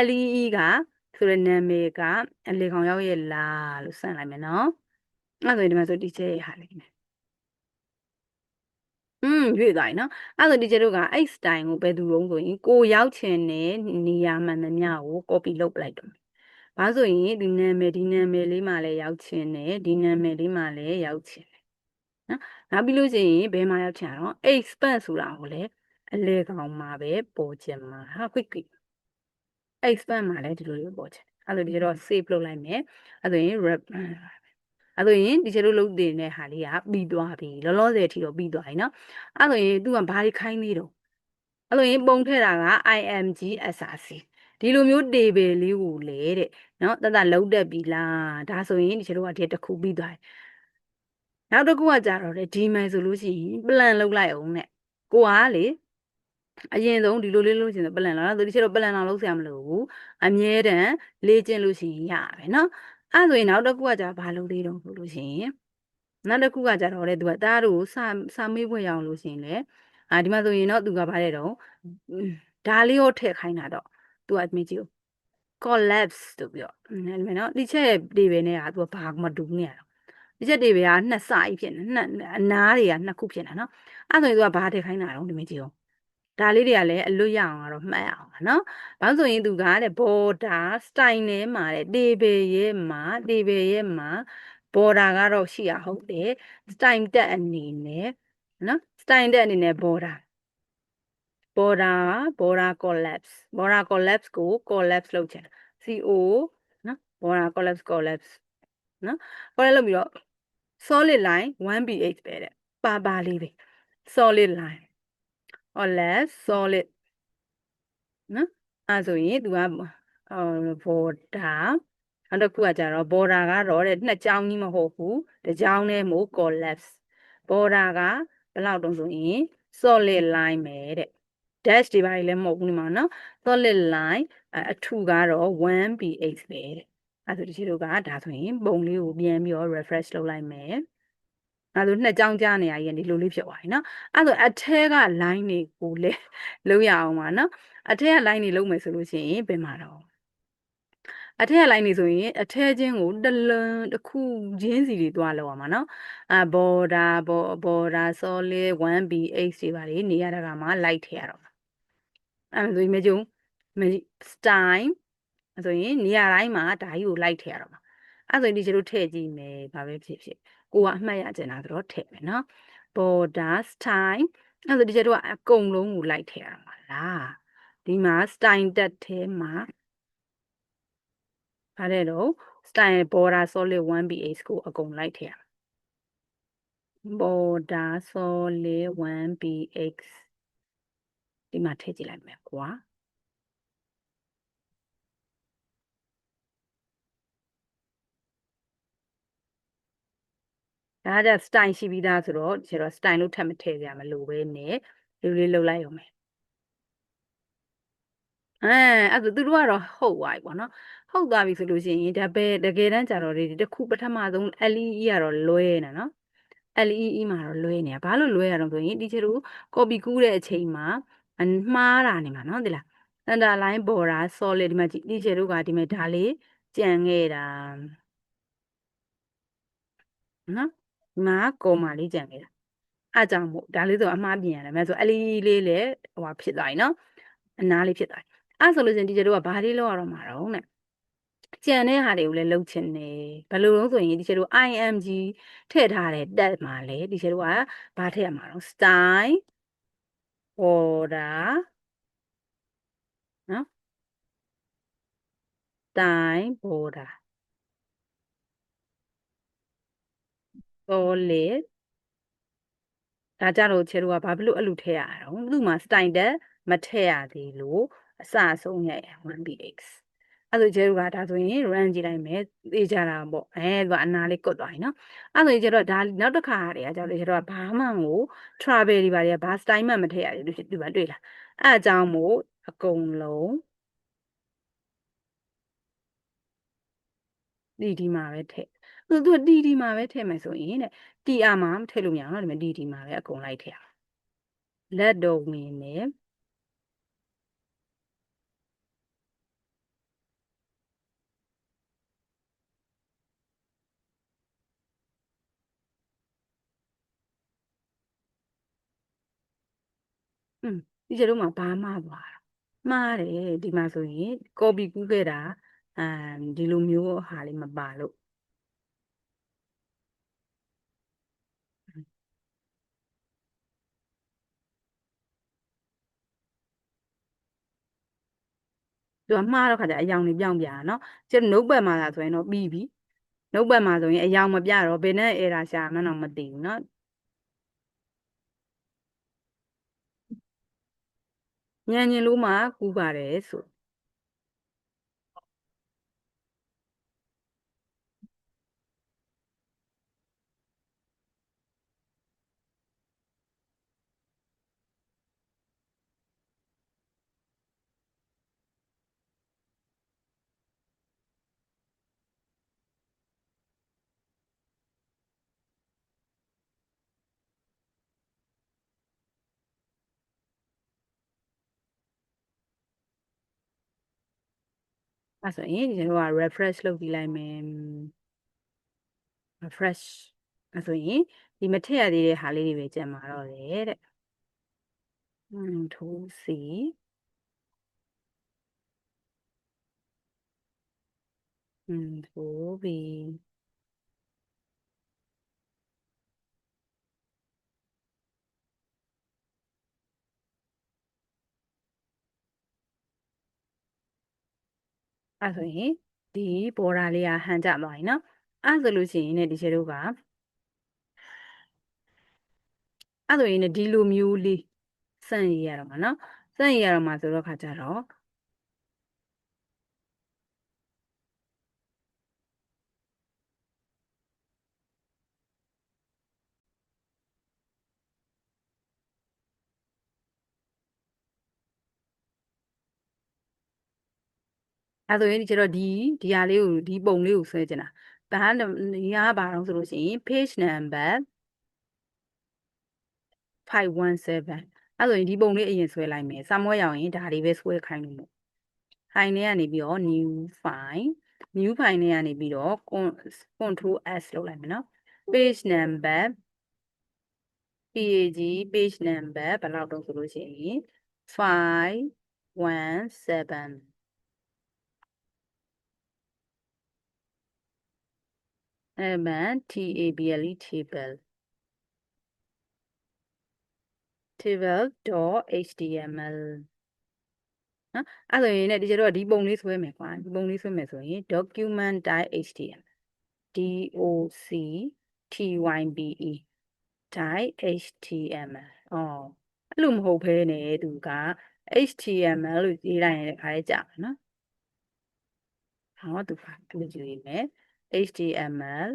LEE ကဆိုတဲ့နာမည်ကအလေကောင်ရောက်ရဲ့လားလို့စမ်းလိုက်မယ်နော်အဲ့ဒါဆိုဒီမှာဆိုဒီချက်ရဲ့ဟာလေးမယ်ရွေ့သွားပြီနော်အဲ့ဒါဒီချက်တို့ကအဲ့ style ကိုဘယ်သူလုံးဆိုရင်ကိုရောက်ချင်တဲ့နေရာမှန်သမျှကို copy လုပ်ပလိုက်တော့ဘာဆိုရင်ဒီနာမည်လေးမှလည်းရောက်ချင်တယ်ဒီနာမည်လေးမှလည်းရောက်ချင်တယ်နော်နောက်ပြီးလို့ရှိရင်ဘယ်မှာရောက်ချင်တာတော့ expand ဆိုတာကိုလည်းအလဲကောင်မှာပဲပေါ်ချင်မှာဟာ quick expand မှာလည်းဒီလိုလေးပေါ်ချင်အဲ့လိုဒီတော့ save လုပ်လိုက်မယ်အဲ့ဆိုရင် အဲ့ဆိုရင်ဒီချက်လို့လုပ်တင်တဲ့ဟာလေးကပြီးသွားပြီလောလောဆယ်အထိတော့ပြီးသွားပြီနော်အဲ့ဆိုရင်သူကဘာတွေခိုင်းသေးတော့အဲ့လိုရင်ပုံထည့်တာက IMG SRC ဒီလိုမျိုး table လေးကိုလေတဲ့နော်တတ်လုံးတက်ပြီလားဒါဆိုရင်ဒီချက်တို့ကဒီတစ်ခုပြီးသွားပြီနောက်တစ်ခုကကြတော့လေဒီမယ်ဆိုလို့ရှိရင် plan လုပ်လိုက်အောင်နဲ့ကိုကလေအရင်ဆုံးဒီလိုလေးလုပ်ချင်တယ် plan လားဆိုဒီချက်တော့ plan လုပ်ဆရာမလိုဘူးအမြဲတမ်းလေ့ကျင့်လို့ရှိရင်ရပဲနော်အဲ့ဆိုရင်နောက်တစ်ခုကကြဘာလုပ်သေးတော့ဆိုလို့ရှိရင်နောက်တစ်ခုကကြတော့လေသူကသားတို့စာမေးပွဲရအောင်လို့ရှိရင်လေဒီမှာဆိုရင်တော့သူကဗါတဲ့တော့ဒါလေးကိုထည့်ခိုင်းတာတော့သူကအမြင့်ကြီးကို collapse တို့ပြောနော်ဒီချက်တွေပဲနဲ့ကသူကဘာမှမတူနေရတော့ဒီချက်တွေပဲကနှစ်စာကြီးဖြစ်နေနှစ်အနားတွေကနှစ်ခုဖြစ်နေနော်အဲ့ဆိုရင်သူကဘာထည့်ခိုင်းတာတော့ဒီမြင့်ကြီးကိုဒါလေးတွေကလည်းအလွတ်ရအောင်ကတော့မှတ်အောင်ပါနော်။ဘာလို့ဆိုရင်သူကတဲ့ border style ထဲမှာတဲ့ table ရဲ့မှာ border ကတော့ရှိရဟုတ်တယ်။ style တက်အနေနဲ့နော် style တက်အနေနဲ့ border collapse ကို collapse လုပ်ချင်တာ CO နော် border collapse နော် collapse လုပ်ပြီးတော့ solid line 1ph ပဲတဲ့ပါလေးပဲ solid line solid နော်အဲ့ဆိုရင်သူကborder နောက်တစ်ခုကကြတော့ border ကတော့တဲ့နှစ်ကြောင်းကြီးမဟုတ်ဘူးတစ်ကြောင်းနဲ့မို့ collapse border ကဘယ်လောက်တုံးဆိုရင် solid line ပဲတဲ့ dash တွေပါလည်းမဟုတ်ဘူးဒီမှာနော် solid line အထူကတော့ 1ph ပဲတဲ့အဲ့ဆိုဒီရှိတို့ကဒါဆိုရင်ပုံလေးကိုပြန်ပြီးတော့ refresh လုပ်လိုက်မယ်အဲ့လိုနှစ်ကြောင်းကြားနေရရင်ဒီလိုလေးဖြစ်သွားပြီနော်အဲ့ဆိုအထဲက line တွေကိုလည်းလုံးရအောင်ပါနော်အထက်က line တွေလုံးမယ်ဆိုလို့ရှိရင်ဘယ်မှာတော့အထက်က line တွေဆိုရင်အထဲချင်းကိုတစ်ခုချင်းစီတွေသွားလောက်အောင်ပါနော်border solid 1ph တွေပါလေနေရတာကမှ light ထည့်ရတော့အဲ့ဆိုရင်မကြုံ style ဆိုရင်နေရာတိုင်းမှာဒါကြီးကို light ထည့်ရတော့မှာအဲ့ဆိုရင်ဒီကျတို့ထည့်ကြည့်မယ်ဘာပဲဖြစ်ဖြစ်ကိုကအမှတ်ရကျင်တာဆိုတော့ထည့်မယ်နော် border style အဲ့ဆိုဒီကျတို့ကအကုန်လုံးကို light ထည့်ရမှာလားဒီမှာ style တက်ထဲမှာဗါတဲ့တော့ style border solid 1ph ကိုအကုန် light ထည့်ရမှာ border solid 1ph ဒီမှာထည့်ကြည့်လိုက်မယ်ကွာဒါက style ရှိပြီးသားဆိုတော့ဒီတော့ style လို့ထပ်မထည့်ကြမလို့ပဲနဲ့လူလေးလှုပ်လိုက်အောင်မယ်အဲ့ဒါသူတို့ကတော့ဟုတ်သွားပြီပေါ့နော်ဟုတ်သွားပြီဆိုလို့ရှိရင်ဒါပဲတကယ်တမ်းကြတော့ဒီတစ်ခုပထမဆုံး LEE ကတော့လွဲနေနော် LEE မှာတော့လွဲနေတာဘာလို့လွဲရတော့ဆိုရင်ဒီချက်တို့ copy ကူးတဲ့အချိန်မှာမှားတာနေမှာနော်ဒီလား center line border solid ဒီမှာကြည့်ဒီချက်တို့ကဒီမှာဒါလေးကြံခဲ့တာနော်ဒီမှာကော်မာလေးကြံခဲ့တာအားကြောင့်မို့ဒါလေးဆိုအမှားပြင်ရတယ်မဲဆို LED လေးလည်းဟိုဖြစ်သွားပြီနော်အနားလေးဖြစ်သွားပြီအဲ့ဆိုလို့ရှင်ဒီကျတို့ကဘာလေးလောက်ရတော့မှာတော့နဲ့ကြံတဲ့ဟာတွေကိုလည်းလှုပ်ချင်တယ်ဘယ်လိုလုပ်ဆိုရင်ဒီကျတို့ IMG ထည့်ထားတဲ့တက်မှာလေဒီကျတို့ကဘာထည့်ရမှာတော့ style border နော် style border solid ဒါကြတော့ခြေတို့ကဘာဖြစ်လို့အဲ့လိုထည့်ရတာတော့သူ့မှာ style တက်မထည့်ရသေးလို့ အစအဆုံးရဲ့ 1px အဲ့ဆိုကျတို့ကဒါဆိုရင် run ကြည့်လိုက်မယ်သိကြတာပေါ့သူကအနာလေးကွတ်သွားပြီနော်အဲ့ဆိုရင်ကျတော့ဒါနောက်တစ်ခါတည်းကကျတော့ကျတော့ဘာမှကို travel တွေဘာတွေကဘာ style မှမထည့်ရဘူးဒီမှာတွေ့လားအဲ့အကြောင်းမို့အကုန်လုံးဒီမှာပဲထည့်သူဒီမှာပဲထည့်မယ်ဆိုရင်တဲ့ tr မှာထည့်လို့မရအောင်နော်ဒီမှာဒီမှာပဲအကုန်လိုက်ထည့်အောင်လက်တော်ဝင်နဲ့ဒီကျတော့မှဘာမှသွားတာမှားတယ်ဒီမှာဆိုရင် copy ကူးခဲ့တာဒီလိုမျိုးဟာလေးမပါလို့သူကမှားတော့ခါကျအယောင်တွေပြောင်းပြတာနော်ကျတော့ notepad မှာလာဆိုရင်တော့ပြီးပြီ notepad မှာဆိုရင်အယောင်မပြတော့ဘယ်နဲ့ error ရှာမှန်းတော့မသိဘူးနော်ညံညင်လို့မှကူးပါတယ်ဆိုအဲ့ဆိုရင်ကျွန်တော်က refresh လုပ်ကြည့်လိုက်မယ် refresh အဲ့ဆိုရင်ဒီမထည့်ရသေးတဲ့ဟာလေးတွေပဲကျန်မှာတော့တယ်တဲ့ထိုးစီထိုးပြီးအဲ့ဆိုရင်ဒီ border လေးကဟန်ကြသွားပြီနော်အဲ့ဆိုလို့ရှိရင်ねဒီခြေတို့ကအဲ့ဆိုရင်ねဒီလိုမျိုးလေးစမ်းရရတော့မှာနော်စမ်းရရတော့မှာဆိုတော့ခါကြတော့အဲ့ဆိုရင်ဒီကျတော့ဒီဟာလေးကိုဒီပုံလေးကိုဆွဲချင်တာဒါကဒီဟာကဘာလို့ဆိုလို့ရှိရင် page number 517အဲ့ဆိုရင်ဒီပုံလေးအရင်ဆွဲလိုက်မယ်စာမွဲရောက်ရင်ဒါတွေပဲဆွဲခိုင်းလို့မို့ file နဲ့ကနေပြီးတော့ new file နဲ့ကနေပြီးတော့ control s လုပ်လိုက်မယ်နော် page number page number ဘယ်လောက်တုန်းဆိုလို့ရှိရင်517အဲ့မှ table table.html နော်အဲ့ဆိုရင်လည်းဒီကျတော့ဒီပုံလေးဆွဲမယ်ကွာဒီပုံလေးဆွဲမယ်ဆိုရင် document.html doctybe.html အဲ့လိုမဟုတ်ဘဲနဲ့သူက html လို့ရေးလိုက်ရင်ခါလေးကြာမယ်နော်သူကအဲ့လိုရေးမယ် html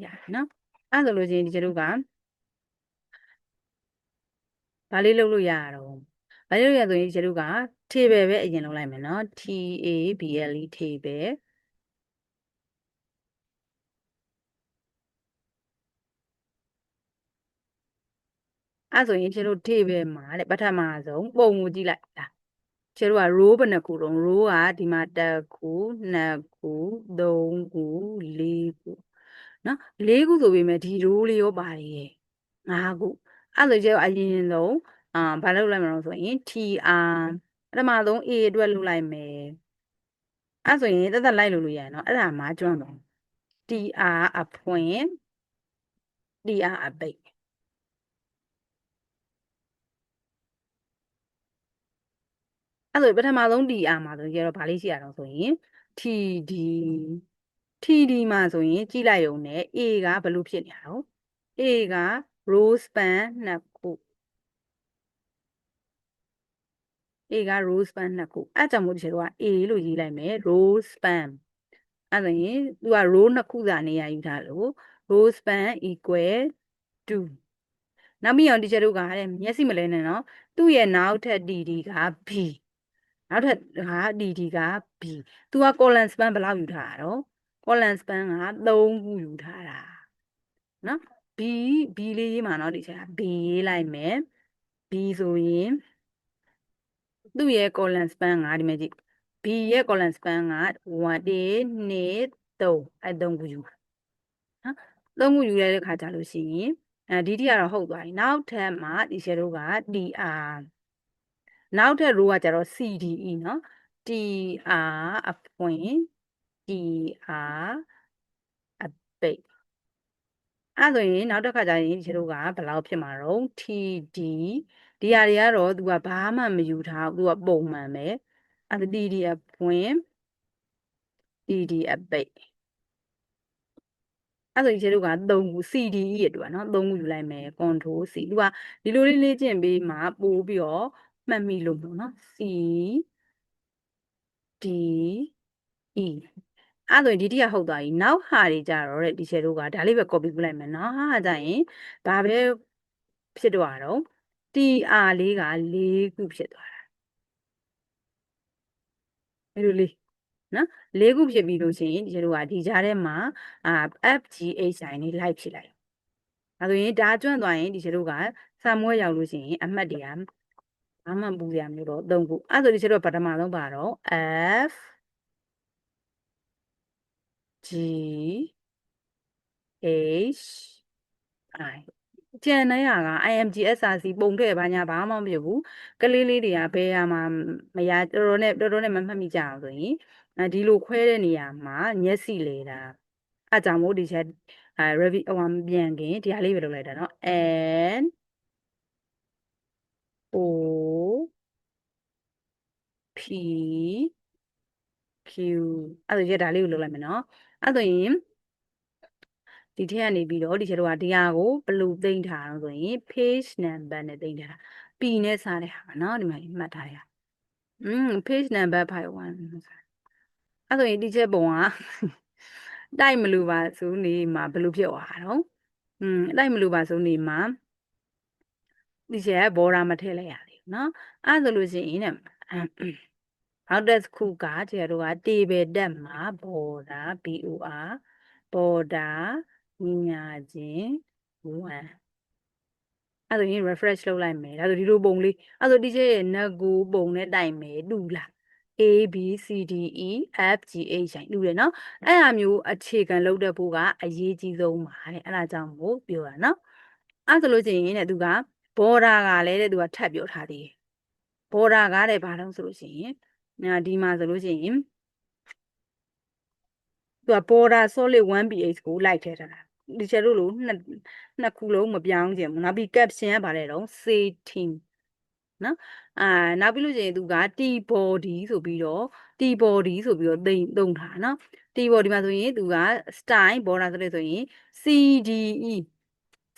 ရနော်အဲ့ဆိုလို့ချင်းဒီကျတို့ကဘာလေးလုပ်လို့ရတော့ဘာလို့ရဆိုရင်ဒီကျတို့က table ပဲအရင်လုပ်လိုက်မယ်နော် table table အဲ့ဆိုရင်ကျတို့ table မှာတဲ့ပထမဆုံးပုံကိုကြည့်လိုက်လားကျတို့က row ဘယ်နှခုတုံး row ကဒီမှာ1ခု2ခု3ခု4ခုနော်4ခုဆိုပေမဲ့ဒီ row လေးရောပါတယ်ရဲ့5ခုအဲ့ဆိုကျတော့အရင်ဆုံးဘာလုပ်လိုက်မလို့ဆိုရင် tr ပထမဆုံး a အတွက်လုပ်လိုက်မယ်အဲ့ဆိုရင်သက်လိုက်လို့ရတယ်နော်အဲ့ဒါမှကျွမ်းတော့ tr အဖွင့် tr အပိတ်အဲ့ဆိုပထမဆုံး tr မှာဆိုရင်တော့ဘာလေးရှိရတော့ဆိုရင် td td မှာဆိုရင်ကြည့်လိုက်ရုံနဲ့ a ကဘယ်လိုဖြစ်နေတာတော့ a က row span 2ခု A က row span 2ခုအဲ့ကြောင့်မို့ဒီတို့က A လို့ရေးလိုက်မယ် row span အဲ့ဆိုရင်သူက row 2ခုစာနေရာယူထားလို့ row span equal to နောက်ပြီးအောင်ဒီချက်တို့ကတဲ့မျက်စိမလဲနဲ့နော်သူ့ရဲ့နောက်ထပ် dd က b နောက်ထပ်ဟာ dd က b သူက column span ဘယ်လောက်ယူထားတာတော့ column span က3ခုယူထားတာနော် b လေးရေးမှာနော်ဒီချက်က b ရေးလိုက်မယ် b ဆိုရင်သူ့ရဲ့ column span ကဒီမှာကြည့် b ရဲ့ column span က1 2 3အဲ့3ခုယူနော်3ခုယူရတဲ့ခါကြလို့ရှိရင်ဒီတိကတော့ဟုတ်သွားပြီနောက်ထပ်မှာဒီရှယ်တို့က tr နောက်ထပ် row ကကြတော့ cde နော် tr အပွင့် tr အပိတ်အဲ့ဆိုရင်နောက်တစ်ခါကျရင်ဒီတို့ကဘယ်လောက်ဖြစ်မှာတော့ td ဒီဟာတွေကတော့သူကဘာမှမယူထားဘူးသူကပုံမှန်ပဲအဲ့ဒါ td အပွင့် td အပိတ်အဲ့ဆိုဒီတို့က3ခု cde ရတူပါနော်3ခုယူလိုက်မယ် control c သူကဒီလိုလေးလေ့ကျင့်ပေးမှပို့ပြီးတော့မှတ်မိလို့ပေါ့နော် c d e အဲ့ဆိုရင်ဒီတိကဟုတ်သွားပြီနောက်ဟာတွေကြတော့တဲ့ဒီတို့ကဒါလေးပဲ copy ပြလိုက်မယ်နော်ဟာကြရင်ဘာပဲဖြစ်တော့တာတော့ tr လေးက4ခုဖြစ်သွားတာအဲ့လိုလေးနော်4ခုဖြစ်ပြီးလို့ရှိရင်ဒီတို့ကဒီကြားထဲမှာfgh ဆိုင်နေလိုက်ဖြစ်လိုက်ဒါဆိုရင်ဒါကျွန့်သွားရင်ဒီတို့ကစာမွဲရောက်လို့ရှိရင်အမှတ်တွေကဘာမှပူရမျိုးတော့3ခုအဲ့ဆိုဒီတို့ပထမဆုံးပါတော့ f g h i ကျန်တဲ့ဟာက IMG SRC ပုံထည့်ပါညာဘာမှမဖြစ်ဘူးကလေးလေးတွေကဘယ်ဟာမှမရတော်တော်နဲ့မမှတ်မိကြအောင်ဆိုရင်ဒီလိုခွဲတဲ့နေရာမှာမျက်စိလေတာအဲ့ကြောင့်မို့ဒီချက်review ပြန်ခင်ဒီဟာလေးပဲလုပ်လိုက်တာเนาะ N O P Q အဲ့ဒါရဒါလေးကိုလုပ်လိုက်မယ်เนาะအဲ့ဆိုရင်ဒီထက်ကနေပြီးတော့ဒီချက်တော့ဒီဟာကိုဘယ်လိုသိမ့်ထားအောင်ဆိုရင် page number နဲ့သိမ့်ထားတာ P နဲ့စားတဲ့ဟာပါเนาะဒီမှာမှတ်ထားရpage number 51အဲ့ဆိုရင်ဒီချက်ပုံကတိုက်မလို့ပါဆိုနေမှာဘယ်လိုဖြစ်သွားတာတော့တိုက်မလို့ပါဆိုနေမှာဒီချက်ဘောရာမထည့်လိုက်ရသေးဘူးเนาะအဲ့ဆိုလို့ရှိရင်တဲ့နောက်တစ်ခုကကျတော့က table တက်မှာဘောရာ BOR ဘောရာညီညာချင်း1အဲ့ဆိုရင် refresh လုပ်လိုက်မယ်ဒါဆိုဒီလိုပုံလေးအဲ့ဆိုဒီချက်ရဲ့ net ကိုပုံနဲ့တိုင်မယ်တူလား A B C D E F G H ဆိုင်တူတယ်เนาะအဲ့ဟာမျိုးအခြေခံလုပ်တဲ့ဖို့ကအရေးကြီးဆုံးပါတဲ့အဲ့ဒါကြောင့်မို့ပြောတာเนาะအဲ့ဆိုလို့ရှိရင်တဲ့သူက border ကလည်းတဲ့သူကထပ်ပြောထားသေးတယ် border ကတဲ့ဘာလို့ဆိုလို့ရှိရင်ဒီမှာဆိုလို့ရှိရင်သူက border solid 1ph ကိုလိုက်ထည့်ထားတာဒီချက်တို့လို့နှစ်ခုလုံးမပြောင်းခြင်းဘူးနောက်ပြီး caption ကဗါလဲတော့ setting နော်နောက်ပြီးလို့ရှိရင်သူက t body ဆိုပြီးတော့ t body ဆိုပြီးတော့သုံးထားနော် t body မှာဆိုရင်သူက style border ဆိုတဲ့ဆိုရင် cde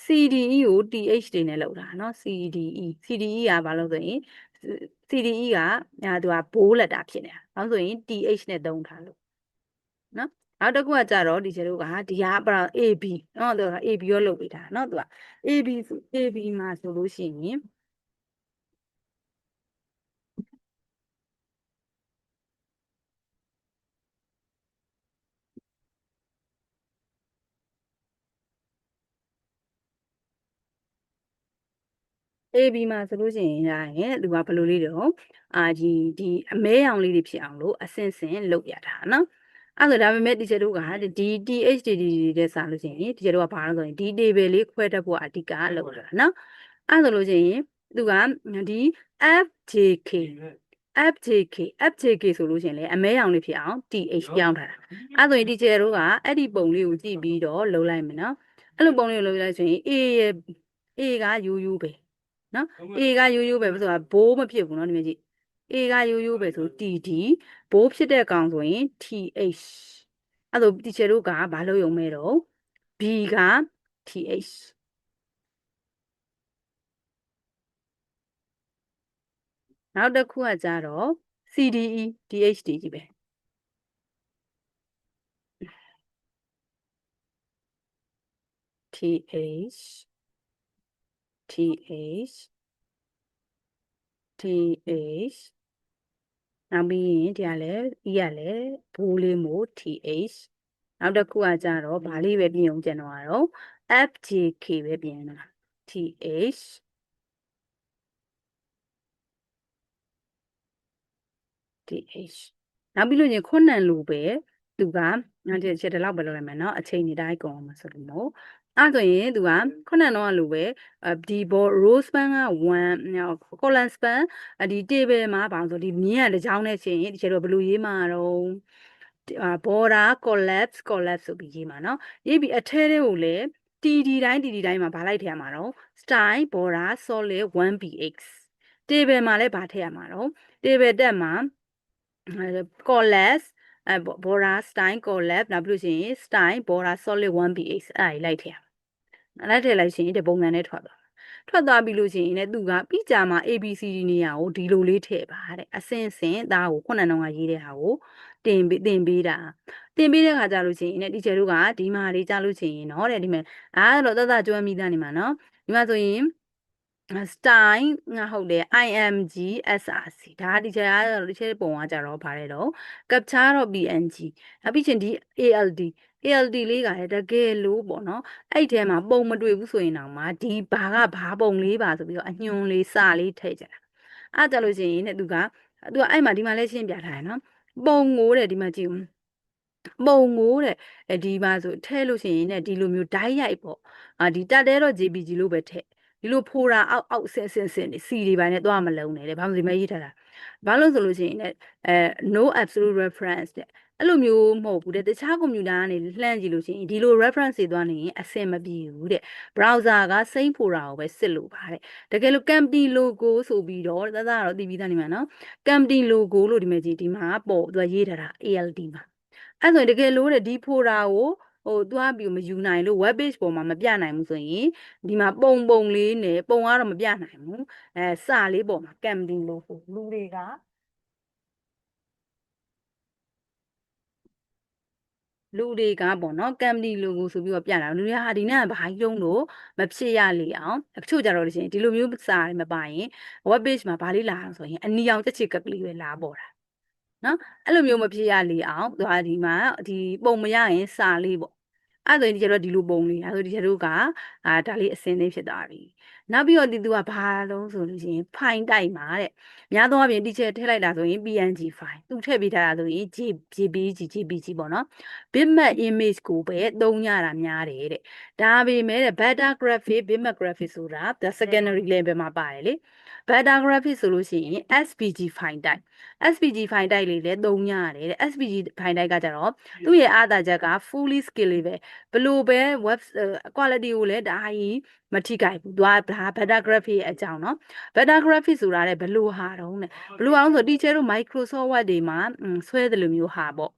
CDE ကို TH တွေနဲ့လောက်တာเนาะ CDE ကဘာလို့ဆိုရင် CDE ကသူကဘိုးလက်တာဖြစ်နေတာ။ဘာလို့ဆိုရင် TH နဲ့သုံးထားလို့နော်နောက်တစ်ခုကကြတော့ဒီကျတို့ကဒီဟာပရော AB เนาะသူက AB ရောလုပ်ပေးတာเนาะသူက AB မှာဆိုလို့ရှိရင် AB မှာဆိုလို့ရှိရင်သူကဘယ်လိုလေးတော့ဒီအမဲရောင်လေးတွေဖြစ်အောင်လို့အစင်စင်လုပ်ရတာနော်အဲ့ဒါဒါပေမဲ့ဒီချက်တို့ကဒီ THDD တဲ့စာလို့ရှိရင်ဒီချက်တို့ကဘာလို့ဆိုရင်ဒီ table လေးခွဲတတ်ဖို့အဓိကလုပ်တာနော်အဲ့ဒါဆိုလို့ရှိရင်သူကဒီ FJK ဆိုလို့ရှိရင်လေအမဲရောင်လေးဖြစ်အောင် TH ပြောင်းထားတာအဲ့ဆိုရင်ဒီချက်တို့ကအဲ့ဒီပုံလေးကိုကြည့်ပြီးတော့လုပ်လိုက်မယ်နော်အဲ့လိုပုံလေးကိုလုပ်လိုက်ဆိုရင် A ရဲ့ A ကရိုးရိုးပဲနော် A ကရိုးရိုးပဲဆိုတာဘိုးမဖြစ်ဘူးနော်ဒီမျိုးကြည့် A ကရိုးရိုးပဲဆို TD ဘိုးဖြစ်တဲ့ကောင်ဆိုရင် TH အဲ့ဒါတီချာတို့ကဘာလို့ရုံမဲ့တော့ B က TH နောက်တစ်ခုကကြတော့ CDE DHD ကြီးပဲ THနောက်ပြီးရင်ဒီကလည်း E ကလည်းဘိုးလေးမို့ TH နောက်တစ်ခုကကြတော့ဗာလေးပဲပြင်အောင်ကျန်တော့ FJK ပဲပြင်တာ TH TH နောက်ပြီးလို့ရင်ခုနန်လိုပဲသူကဒီချက်တလောက်ပဲလုပ်လိုက်မယ်เนาะအချိန်နေတိုင်းကုန်အောင်ဆိုလို့မို့အဲ့ဆိုရင်သူကခုနတော့လိုပဲဒီဘော rose span က1 column span ဒီ table မှာဘာလို့ဆိုဒီမြင်းကတစ်ချောင်းနဲ့ချင်းဒီချက်တော့ဘယ်လိုရေးမှာတော့ border collapse ဆိုပြီးရေးမှာเนาะရေးပြီးအထဲတွေကိုလည်း TD တိုင်းမှာဗာလိုက်ထည့်ရမှာတော့ style border solid 1px table မှာလည်းဗာထည့်ရမှာတော့ table တက်မှာcollapse border style collapse နောက်ပြီးလို့ရှိရင် style border solid 1px အဲ့ဒါလိုက်ထည့်ရလိုက်ထည့်လိုက်ရှင်ဒီပုံစံနဲ့ထွက်သွားပြီလို့ရှိရင်လည်းသူကပြီးကြမှာ ABCD နေရာကိုဒီလိုလေးထည့်ပါတဲ့အစင်ဒါကိုခုနကရေးတဲ့ဟာကိုတင်ပေးတဲ့ခါကြလို့ရှိရင်တီချာတို့ကဒီမှာလေးကြားလို့ရှိရင်เนาะတဲ့ဒီမှာအဲ့တော့သကျွမ်းမိသားနေမှာเนาะဒီမှာဆိုရင်style ငါဟုတ်တယ် img src ဒါတီချာကတော့တီချာပုံကကြတော့ဗါတယ်တော့ capture တော့ png အပြီးချင်းဒီ ALD လေးကလည်းတကယ်လို့ပေါ့နော်အဲ့ထဲမှာပုံမတွေ့ဘူးဆိုရင်တော့မှဒီဘာကဘာပုံလေးပါဆိုပြီးတော့အညွန်လေးစလေးထည့်ကြတာအဲ့ကြလို့ရှိရင်တဲ့သူကအဲ့မှာဒီမှာလည်းရှင်းပြထားတယ်နော်ပုံကိုတဲ့ဒီမှာကြည့်ဦးပုံကိုတဲ့ဒီမှာဆိုထဲလို့ရှိရင်ဒီလိုမျိုးဓာတ်ရိုက်ပေါ့ဒီတက်တဲတော့ JPG လို့ပဲထည့်ဒီလိုဖိုတာအောက်ဆင်းနေစီတွေပိုင်းနဲ့သွားမလုံးနဲ့တဲ့ဘာလို့ဒီမှာရေးထားတာဘာလို့ဆိုလို့ရှိရင်no absolute reference တဲ့အဲ့လိုမျိုးမဟုတ်ဘူးတဲ့တခြားကွန်ပျူတာကနေလှမ်းကြည့်လို့ရှိရင်ဒီလို reference တွေသွားနေရင်အဆင်မပြေဘူးတဲ့ browser က same folder ကိုပဲစစ်လို့ပါတဲ့တကယ်လို့ company logo ဆိုပြီးတော့သတော့သိပြီးသားနေမှာနော် company logo လို့ဒီမှာကြည့်ဒီမှာပေါ့သူကရေးထားတာ ALD မှာအဲ့ဆိုရင်တကယ်လို့တဲ့ဒီ folder ကိုသွားပြီးမယူနိုင်လို့ web page ပေါ်မှာမပြနိုင်ဘူးဆိုရင်ဒီမှာပုံလေးနဲ့ပုံကတော့မပြနိုင်ဘူးစာလေးပေါ်မှာ company logo လူတွေကပေါ့နော် company logo ဆိုပြီးတော့ပြတာလူတွေကဟာဒီနေ့ကဘာကြီးတုံးလို့မဖြစ်ရလေအောင်အချို့ကြတော့လို့ရှိရင်ဒီလိုမျိုးစာတွေမပါရင် web page မှာဘာလေးလာအောင်ဆိုရင်အနီအောင်ချက်ချစ်ကကလေးပဲလာပေါ်တာနော်အဲ့လိုမျိုးမဖြစ်ရလေအောင်သူကဒီမှာဒီပုံမရရင်စာလေးပေါ့အဲ့ဆိုရင်ဒီကျတော့ဒီလိုပုံလေးအဲ့ဆိုဒီကျတို့ကဒါလေးအစင်းလေးဖြစ်သွားပြီနောက်ပြီးတော့ဒီသူကဘာလုံးဆိုလို့ရှိရင် file တိုက်မှာတဲ့များသောအားဖြင့် teacher ထည့်လိုက်တာဆိုရင် PNG file သူထည့်ပေးထားတာဆိုရင် JPG ပေါ့နော် bitmap image ကိုပဲသုံးရတာများတယ်တဲ့ဒါပေမဲ့တဲ့ beta graphic bitmap graphic ဆိုတာ the secondary level မှာပါတယ်လေ beta graphic ဆိုလို့ရှိရင် SVG file type SVG file type လေးလည်းသုံးရတယ်တဲ့ SVG file type ကကြတော့သူ့ရဲ့အားသာချက်က fully scalable ဘလို့ပဲ web quality ကိုလည်းဒါကြီးမထိကြိုက်ဘူးသူကဒါ beta graphic ရဲ့အကြောင်းเนาะ beta graphic ဆိုတာတဲ့ဘလို့ဟာတုံးတဲ့ဘလို့အောင်ဆို teacher တို့ Microsoft Word တွေမှာဆွဲတယ်လို့မျိုးဟာပေါ့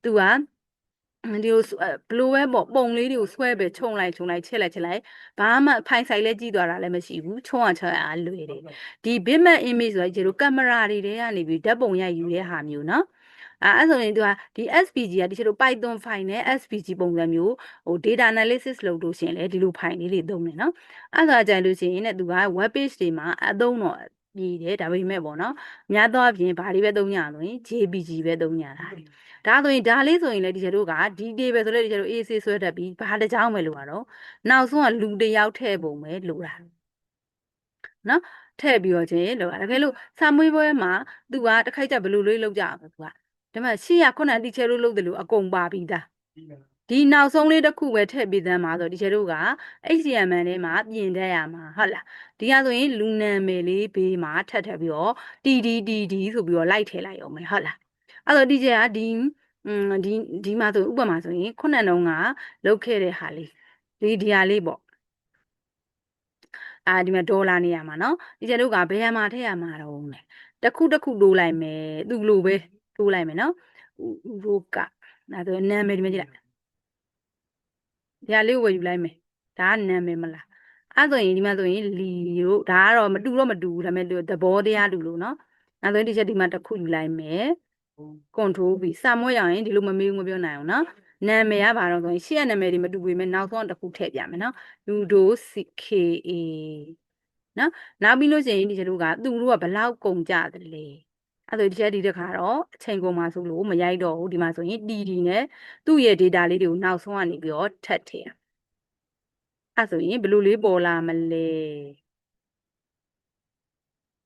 သူကဒီလိုဘလိုပဲပေါ့ပုံလေးတွေကိုဆွဲပဲခြုံလိုက်ချက်လိုက်ဘာမှဖိုင်ဆိုင်လဲကြီးသွားတာလည်းမရှိဘူးခြုံအားလွယ်တယ်ဒီ bitmap image ဆိုတာကျတို့ကင်မရာတွေထဲကနေပြီးဓာတ်ပုံရိုက်ယူတဲ့ဟာမျိုးเนาะအဲ့ဆိုရင်သူကဒီ SVG ကတချို့ Python file နဲ့ SVG ပုံစံမျိုးdata analysis လုပ်လို့ရှိရင်လေဒီလို file လေးတွေသုံးတယ်เนาะအဲ့ဒါကြိုင်လို့ရှိရင်ねသူက web page တွေမှာအသုံးတော့ပြီးတယ်ဒါပေမဲ့ပေါ့နော်များသောအားဖြင့်ဘာတွေပဲသုံးကြလို့ရင် JPG ပဲသုံးကြတာဒါဆိုရင်ဒါလေးဆိုရင်လေဒီကျတို့ကဒီ table ဆိုလေဒီကျတို့ AC ဆွဲတတ်ပြီးဘာတစ်ကြောင်းပဲလို့ရတော့နောက်ဆုံးကလူတစ်ယောက်ထည့်ပုံပဲလို့တာနော်ထည့်ပြီးတော့ချင်းလို့တကယ်လို့စာမွေးပွဲမှာသူကတစ်ခိုက်ကြဘယ်လိုလေးလောက်ကြအောင်သူကဒါမှရှေ့ကခုနတီချယ်တို့လုပ်တယ်လို့အကုန်ပါပြီးသားဒီနောက်ဆုံးလေးတစ်ခုပဲထည့်ပေးသမ်းပါဆိုဒီကျတို့က HTML ထဲမှာပြင်တတ်ရမှာဟုတ်လားဒီကဆိုရင်လူနာမည်လေးဘေးမှာထပ်ပြီးတော့ TD ဆိုပြီးတော့လိုက်ထည့်လိုက်အောင်မယ်ဟုတ်လားအဲ့တော့ဒီကျကဒီမှာဆိုဥပမာဆိုရင်ခုနကလောက်ခဲ့တဲ့ဟာလေးဒီဟာလေးပေါ့ဒီမှာဒေါ်လာနေရမှာနော်ဒီကျတို့ကဘယ်ဟာမှာထည့်ရမှာတော့လဲတစ်ခုတိုးလိုက်မယ်သူ့လိုပဲတိုးလိုက်မယ်နော်ဥရောကဒါဆိုနာမည်ဒီမှာကြည့်လိုက်ဒီဟာလေးကိုဝယ်ယူလိုက်မယ်ဒါကနာမည်မလားအဲ့ဆိုရင်ဒီမှာဆိုရင်လီတို့ဒါကတော့မတူဘူးဒါပေမဲ့သဘောတရားတူလို့နော် နောက်ဆုံးဒီချက်ဒီမှာတစ်ခုယူလိုက်မယ် control V စာမွေးရရင်ဒီလိုမမေးဘူးမပြောနိုင်အောင်နော်နာမည်ကဘာတော့ဆိုရင်ရှေ့ကနာမည်တွေမတူပေမဲ့နောက်ဆုံးတစ်ခုထည့်ပြမယ်နော် Ludo CKA နော်နောက်ပြီးလို့ရှိရင်ဒီချက်တို့ကသူတို့ကဘလောက်ကုန်ကြတယ်လဲအဲ့ဒါဒီချက်ဒီတစ်ခါတော့အချိန်ကုန်မှာဆိုလို့မရိုက်တော့ဘူးဒီမှာဆိုရင် TD နဲ့သူ့ရဲ့ data လေးတွေကိုနောက်ဆုံးကနေပြီးတော့ထပ်ထည့်အဲ့ဆိုရင်ဘယ်လိုလေးပေါ်လာမလဲ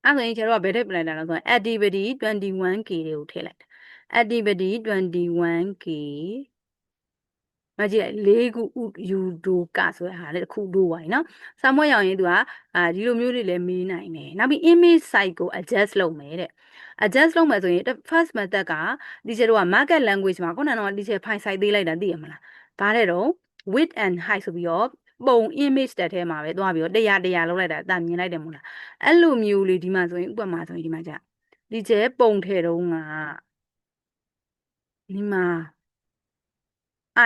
အဲ့ဆိုရင်ကျတော့ဘယ်ထည့်ပြလိုက်တာလဲဆိုရင် activity 21k တွေကိုထည့်လိုက်တာ activity 21k မကြည့်၄ခုယူဒိုကဆိုတဲ့ဟာလေတစ်ခုတို့ပါနော်စာမွေးရောက်ရင်သူကဒီလိုမျိုးတွေလည်းမေးနိုင်တယ်နောက်ပြီး image size ကို adjust လုပ်မယ်တဲ့ adjust လုပ်မယ်ဆိုရင် first method ကဒီကျတော့ market language မှာခုနကတော့ဒီချက် file size သေးလိုက်တာသိရမလားဘာလဲတော့ width and height ဆိုပြီးတော့ပုံ image တက်ထဲမှာပဲသွားပြီးတော့100လောက်လိုက်တာအသာမြင်လိုက်တယ်မို့လားအဲ့လိုမျိုးလေးဒီမှာဆိုရင်ဥပမာဆိုရင်ဒီမှာကြာဒီကျဲပုံထဲတုံးကဒီမှာ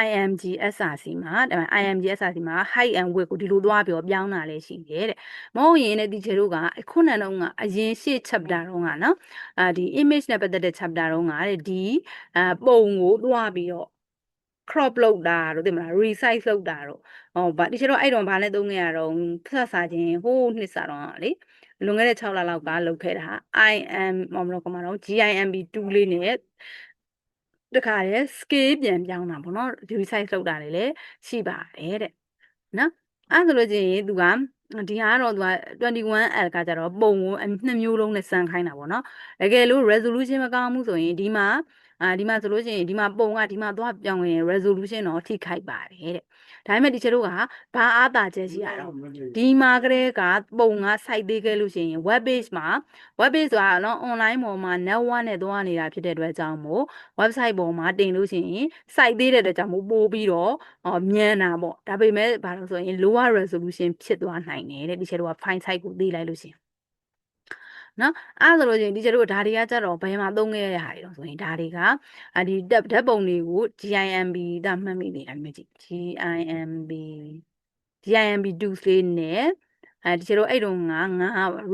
IMG SRC မှာဒါပေမဲ့ IMG SRC မှာ height and width ကိုဒီလိုသွားပြီးတော့ပြောင်းတာလည်းရှိတယ်တဲ့မဟုတ်ရင်လည်းဒီချေတို့ကခုနတုန်းကအရင်ရှေ့ chapter တုန်းကနော်ဒီ image နဲ့ပတ်သက်တဲ့ chapter တုန်းကတဲ့ဒီပုံကိုသွားပြီးတော့ crop လုပ်တာတို့သိမလား resize လုပ်တာတို့ဟောဗာဒီချေတို့အဲ့တော့ဗာနဲ့သုံးခဲ့ရတော့ဖတ်စာချင်းဟိုးနှစ်စာတော့လေလွန်ခဲ့တဲ့6လလောက်ကလုပ်ခဲ့တာ IM မမလို့ကမတော့ GIMB2 လေးနဲ့တခါလေ scale ပြန်ပြောင်းတာပေါ့နော် resize လုပ်တာလည်းရှိပါတယ်တဲ့နော်အဲ့ဒါဆိုလို့ချင်းသူကဒီဟာကတော့သူက 21L ကကြတော့ပုံကိုနှစ်မျိုးလုံးနဲ့စမ်းခိုင်းတာပေါ့နော်တကယ်လို့ resolution မကောင်းဘူးဆိုရင်ဒီမှာဆိုလို့ရှိရင်ဒီမှာပုံကဒီမှာသွားပြောင်းရင် resolution တော့ထိခိုက်ပါတယ်တဲ့ဒါပေမဲ့ဒီချက်တို့ကဘာအားသာချက်ရှိရတော့ဒီမှာကလေးကပုံက site သေးခဲ့လို့ရှိရင် web page မှာ web page ဆိုတာနော် online ပေါ်မှာ network နဲ့သွားနေတာဖြစ်တဲ့အတွက်ကြောင့်မို့ website ပေါ်မှာတင်လို့ရှိရင် site သေးတဲ့အတွက်ကြောင့်မို့ပို့ပြီးတော့မြန်တာပေါ့ဒါပေမဲ့ဘာလို့ဆိုရင် lower resolution ဖြစ်သွားနိုင်တယ်တဲ့ဒီချက်တို့က file size ကိုသိလိုက်လို့ရှိရင်နော်အဲ့ဆိုလို့ချင်းဒီကျတို့ဒါတွေကကြတော့ဘယ်မှာသုံးခဲ့ရတဲ့ဟာတွေတော့ဆိုရင်ဒါတွေကဒီဓာတ်ပုံတွေကို GIMB ဒါမှတ်မိနေတာမျိုးကြည့် GIMB2 လေးနဲ့ဒီကျတော့အဲ့တုန်းကငါ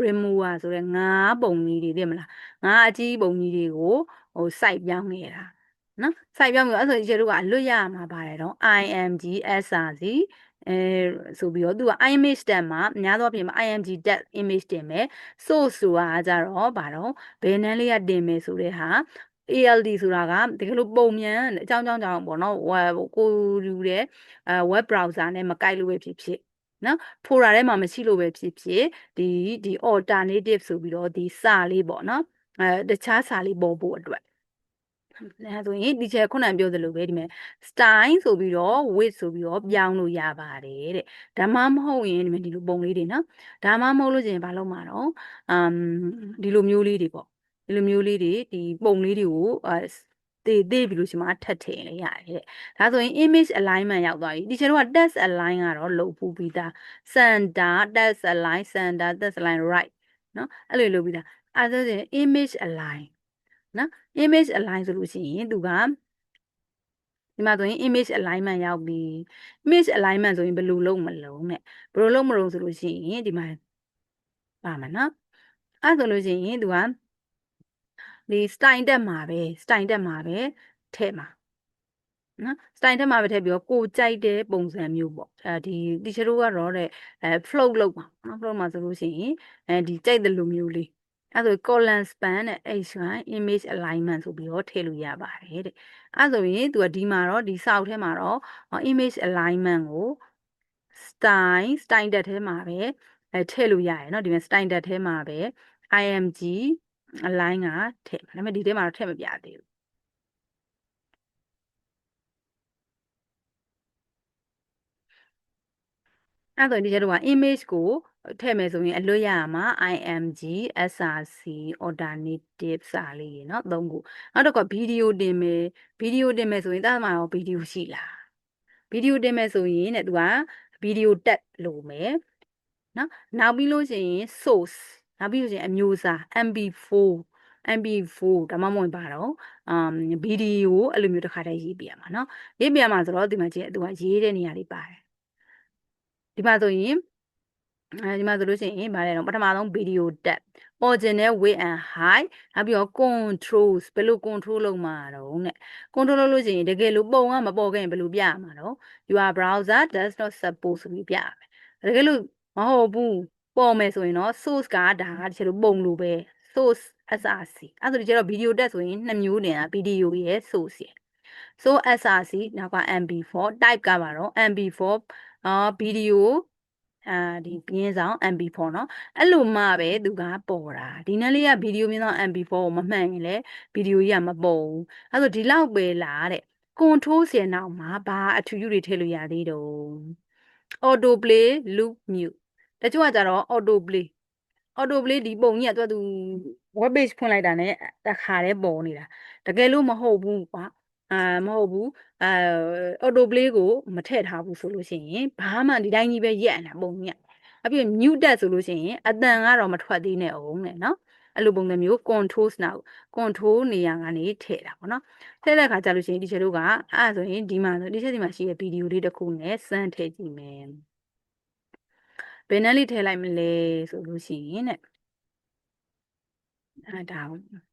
remover ဆိုတဲ့ငါပုံကြီးတွေသိမလားငါအကြီးပုံကြီးတွေကိုဟို site ပြောင်းနေတာနော် site ပြောင်းပြီးအဲ့ဆိုဒီကျတို့ကအလွတ်ရမှာပါတယ်တော့ IMG SRC ဆိုပြီးတော့သူက image tag မှာအများသောအားဖြင့် IMG tag image တင်မယ် source ဆိုတာကြတော့ဗါတော့ဘယ်နန်းလေးကတင်မယ်ဆိုတဲ့ဟာ ALD ဆိုတာကတကယ်လို့ပုံမြန်အကြောင်းကြောင်းပေါ့နော်ကိုယူတဲ့web browser နဲ့မကိုက်လို့ပဲဖြစ်ဖြစ်နော် folder ထဲမှာမရှိလို့ပဲဖြစ်ဖြစ်ဒီ alternative ဆိုပြီးတော့ဒီစာလေးပေါ့နော်တခြားစာလေးပေါ်ဖို့အတွက်အဲဆိုရင်ဒီချက်ခုနပြောသလိုပဲဒီမဲ့ style ဆိုပြီးတော့ width ဆိုပြီးတော့ပြောင်းလို့ရပါတယ်တဲ့ဒါမှမဟုတ်ရင်ဒီမဲ့ဒီလိုပုံလေးတွေနော်ဒါမှမဟုတ်လို့ရှင်ဘာလို့မှာတော့ဒီလိုမျိုးလေးတွေပေါ့ဒီလိုမျိုးလေးတွေဒီပုံလေးတွေကိုသေးပြီးလို့ရှိမှထပ်ထည့်လိုက်ရတယ်တဲ့ဒါဆိုရင် image alignment ရောက်သွားပြီဒီချက်တော့ text align ကတော့လုပ်ဖို့ပြီးသား center text align center text align right နော်အဲ့လိုလုပ်ပြီးသားအဲဒါဆိုရင် image align နော် image align ဆိုလို့ရှိရင်သူကဒီမှာဆိုရင် image alignment ရောက်ပြီ image alignment ဆိုရင်ဘယ်လိုလုပ်မလုံးနဲ့ဘယ်လိုလုပ်မလို့ဆိုလို့ရှိရင်ဒီမှာပါမှာနော်အဲ့ဆိုလို့ရှိရင်သူကဒီ style တက်မှာပဲ style တက်မှာပဲထည့်မှာနော် style တက်မှာပဲထည့်ပြီးတော့ကိုကြိုက်တဲ့ပုံစံမျိုးပေါ့ဒီတီချာတို့ကတော့တဲ့float လုပ်ပါနော် float မှာဆိုလို့ရှိရင်ဒီကြိုက်တဲ့လူမျိုးလေးအဲ့ဆို column span နဲ့ h1 image alignment ဆိုပြီးတော့ထည့်လို့ရပါတယ်တဲ့အဲ့ဆိုရင်သူကဒီမှာတော့ဒီစာအုပ်ထဲမှာတော့ image alignment ကို style တက်ထဲမှာပဲထည့်လို့ရတယ်เนาะဒီမှာ style တက်ထဲမှာပဲ img align ကထည့်မှာဒါပေမဲ့ဒီထဲမှာတော့ထည့်မပြသေးဘူးအဲ့ဆိုဒီကျတော့ image ကိုထည့်မယ်ဆိုရင်အလွတ်ရမှာ img src alternative စာလေးเนาะသုံးခုနောက်တစ်ခါဗီဒီယိုတင်မယ်ဆိုရင်တာမှာရောဗီဒီယိုရှိလားဗီဒီယိုတင်မယ်ဆိုရင်တဲ့သူကဗီဒီယိုတက်လို့မယ်နော်နောက်ပြီးလို့ရှိရင် source နောက်ပြီးလို့ရှိရင်အမျိုးအစား MP4 ဒါမှမဟုတ်ပါတော့ဗီဒီယိုအဲ့လိုမျိုးတစ်ခါတည်းရေးပြရမှာနော်ရေးပြရမှာဆိုတော့ဒီမှာကြည့်သူကရေးတဲ့နေရာလေးပါတယ်ဒီမှာဆိုရင် ဒီမှာဆိုလို့ရှိရင်ဗါလဲတော့ပထမဆုံး video tab original width and height နောက်ပြီးတော့ controls ဘယ်လို control လုပ်မှာတော့တဲ့ control လုပ်လို့ရှိရင်တကယ်လို့ပုံကမပေါ်ခဲ့ရင်ဘယ်လိုပြရမှာတော့ your browser does not support ဆိုပြီးပြရမယ်တကယ်လို့မဟုတ်ဘူးပေါ်မယ်ဆိုရင်တော့ source ကဒါကတကယ်လို့ပုံလို့ပဲ source src အဲ့ဒါဆိုဒီကျတော့ video tab ဆိုရင်2မျိုးနေတာ video ရဲ့ source ရဲ့ so src နောက်က mp4 type ကပါတော့ mp4 video ဒီပြင်းဆောင် mp4 เนาะအဲ့လိုမှပဲသူကပေါ်တာဒီနေ့လေးကဗီဒီယိုမြင်ဆောင် mp4 ကိုမမှန်ရင်လေဗီဒီယိုကြီးကမပေါ်ဘူးအဲ့ဆိုဒီလောက်ပဲလားတဲ့ control ဆယ်နောက်မှာဘာအထူးထည့်လို့ရသေးတော့ auto play loop mute တချို့ကကြတော့ auto play ဒီပုံကြီးကသူ web page ဖွင့်လိုက်တာ ਨੇ တခါတည်းပေါ်နေတာတကယ်လို့မဟုတ်ဘူးကွာမဟုတ်ဘူးauto play ကိုမထည့်ထားဘူးဆိုလို့ရှိရင်ဘာမှဒီတိုင်းကြီးပဲရက်နေတာပုံကြီးအပြင် mute တက်ဆိုလို့ရှိရင်အတန်ကတော့မထွက်သေးနဲ့အောင်နဲ့နော်အဲ့လိုပုံစံမျိုး control နေရာကနေထည့်တာပေါ့နော်ထည့်တဲ့အခါကျလို့ရှိရင်ဒီချက်တို့ကအဲ့ဆိုရင်ဒီမှာဒီချက်ဒီမှာရှိတဲ့ဗီဒီယိုလေးတစ်ခုနဲ့စမ်းထည့်ကြည့်မယ်ဘယ်နဲ့လေးထည့်လိုက်မလဲဆိုလို့ရှိရင်တဲ့ဒါ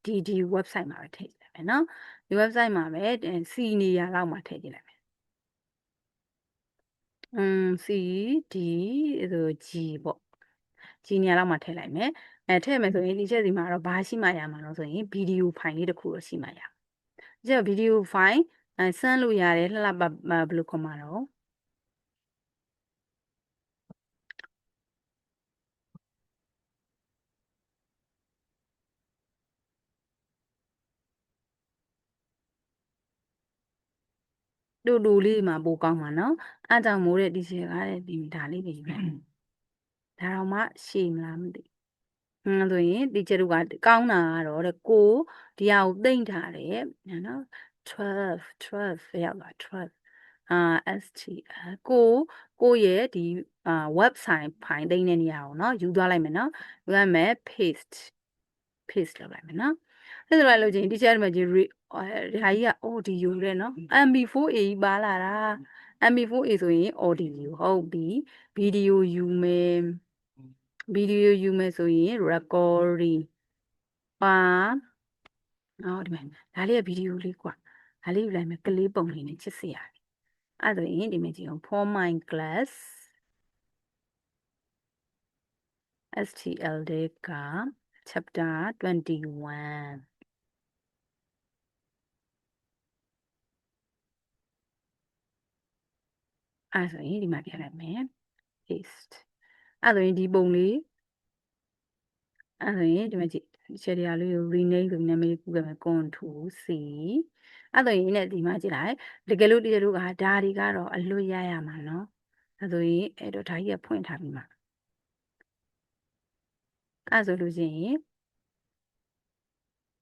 ဒီ website မှာပဲထည့်ကြည့်လိုက်မယ်နော်ဒီ website မှာပဲC နေရာလောက်မှာထည့်ကြည့်လိုက်မယ်C D ဆို G ပေါ့ G နေရာလောက်မှာထည့်လိုက်မယ်ထည့်မယ်ဆိုရင်ဒီချက်စီမှာတော့ဘာရှိမှရမှာလို့ဆိုရင်ဗီဒီယိုဖိုင်လေးတစ်ခုတော့ရှိမှရဒီဗီဒီယိုဖိုင်ဆန်းလို့ရတယ်လှလှပဘယ်လိုခေါ်မှာတော့တူလေးမှာပိုကောင်းမှာနော်အားကြောင့်မို့တဲ့ဒီချက်ကတဲ့ဒီဒါလေးပဲယူလိုက်ဒါတော့မှရှည်မလားမသိဆိုရင်ဒီချက်တို့ကကောင်းတာကတော့တဲ့ကိုဒီဟာကိုသိမ့်ထားတယ်နော်12ရောက်လာ12STL ကိုရဲ့ဒီwebsite ဖိုင်သိမ့်တဲ့နေရာကိုနော်ယူသွားလိုက်မယ်နော်ယူလိုက်မယ် paste လုပ်လိုက်မယ်နော်အဲ့ဒါလိုက်လို့ချင်းဒီချက်မှာကြီးဒါကြီးက audio တဲ့နော် MP4A ကြီးပါလာတာ MP4A ဆိုရင် audio ဟုတ်ပြီ video ယူမယ်ဆိုရင် recording ပါဒီမှာဒါလေးကဗီဒီယိုလေးကွာဒါလေးယူလိုက်မယ်ကလေးပုံလေးနဲ့ချစ်စရာအဲ့ဒါရင်ဒီမှာကြည့်အောင် for my class STL တဲ့က chapter 21အဲ့ဆိုရင်ဒီမှာပြလိုက်မယ် paste အဲ့ဆိုရင်ဒီပုံလေးအဲ့ဆိုရင်ဒီမှာကြည့်ရှယ်ရီယာလေးကို rename ဆိုနာမည်ကူးခဲ့မယ် control C အဲ့ဆိုရင်လည်းဒီမှာကြည့်လိုက်တကယ်လို့တရားတို့ကဒါတွေကတော့အလွတ်ရရမှာနော်အဲ့ဆိုရင်အဲ့တော့ဒါကြီးကဖွင့်ထားပြီးမှာအဲ့ဆိုလို့ရှိရင်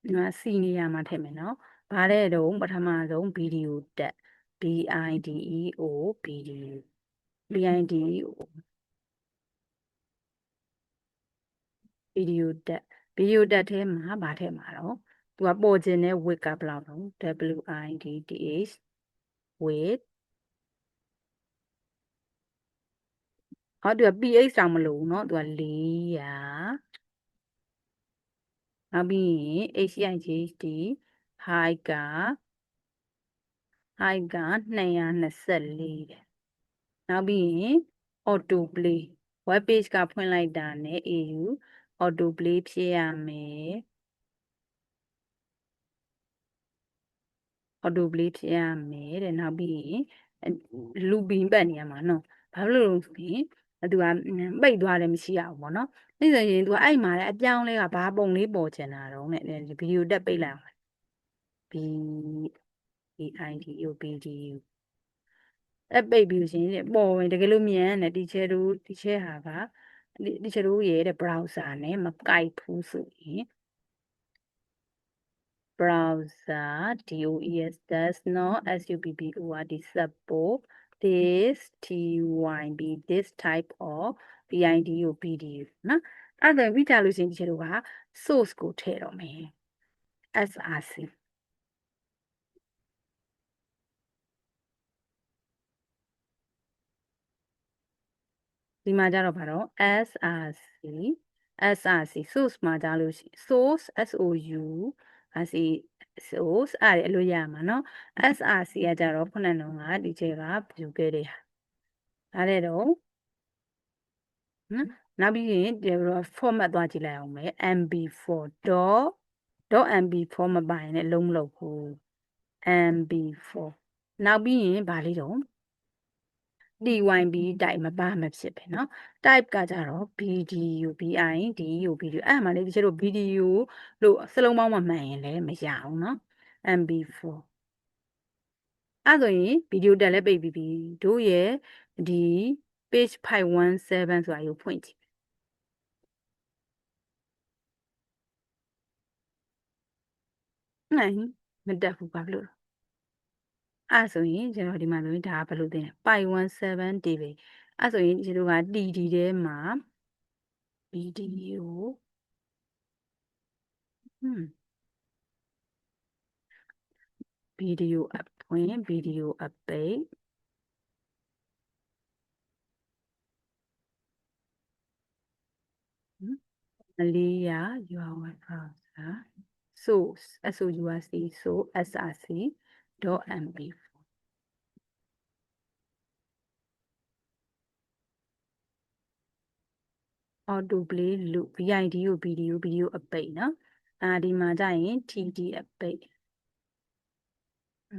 ဒီမှာ C နေရာမှာထည့်မယ်နော်ဘာတဲ့တုံးပထမဆုံးဗီဒီယိုတက် video video ဗီဒီယိုတက်ထဲမှာဗာထဲမှာတော့သူကပေါ်ခြင်းနဲ့ width ကဘယ်လောက်တော့ width width သူက ph တောင်မလို့เนาะသူက400နောက်ပြီးရင် HIGHD height က224တဲ့နောက်ပြီးရင် auto play web page ကဖွင့်လိုက်တာနဲ့ AU auto play ဖြစ်ရမယ် auto play ဖြစ်ရမယ်တဲ့နောက်ပြီးရင် looping ပတ်နေရမှာနော်ဘာလို့လဲဆိုရင်သူကပိတ်သွားတယ်မရှိရဘူးပေါ့နော်အဲ့ဆိုရင်သူကအဲ့မှာလည်းအပြောင်းလဲကဘာပုံလေးပေါ်ချင်တာတော့နဲ့ဗီဒီယိုတက်ပိတ်လိုက်အောင် BIDOBDU ပိတ်ပြီးရှင်ပေါ်ဝင်တကယ်လို့မြန်တယ်ဒီချက်ဟာကဒီချက်တို့ရဲ့တဲ့ browser နဲ့မကိုက်ဘူးဆိုရင် browser does not support this type of BIDOBDU နော်အဲ့ဒါပြီးကြလို့ရှင်ဒီချက်တို့က source ကိုထည့်တော့မယ် src ဒီမှာကြတော့ဘာတော့ SRC source မှာကြလို့ရှိ source SOURC source အဲ့အလို့ရမှာနော် SRC ကကြတော့ခုနကဒီချက်ကပြုခဲ့တဲ့ဟာဒါတဲ့တော့နော်နောက်ပြီးရင်ဒီ format သွားကြည့်လိုက်အောင်မယ် mb4 မပိုင်နဲ့လုံးမလုပ်ဘူး mb4 နောက်ပြီးရင်ဗာလေးတော့tyb type မပါမဖြစ်ပဲเนาะ type ကကြတော့ video video အဲ့မှာလေတချို့တို့ video လို့စလုံးပေါင်းမမှန်ရင်လည်းမရအောင်เนาะ mb4 အဲ့ဆိုရင် video တက်လဲပိတ်ပြီးပြီတို့ရဲ့ဒီ page 517ဆိုတာကိုဖွင့်ကြည့်နိုင်မတက်ဘူးဘာလို့အဲ့ဆိုရင်ကျွန်တော်ဒီမှာဆိုရင်ဒါကဘယ်လိုသင်လဲ 517 db အဲ့ဆိုရင်ကျွန်တော်က td ထဲမှာ video ဗီဒီယိုအဖွင့်ဗီဒီယိုအပိတ်မလေးရ your web browser source sourc.mp4 auto play loop vid ကိုဗီဒီယိုအပိတ်နော်ဒီမှာကြရင် td အပိတ်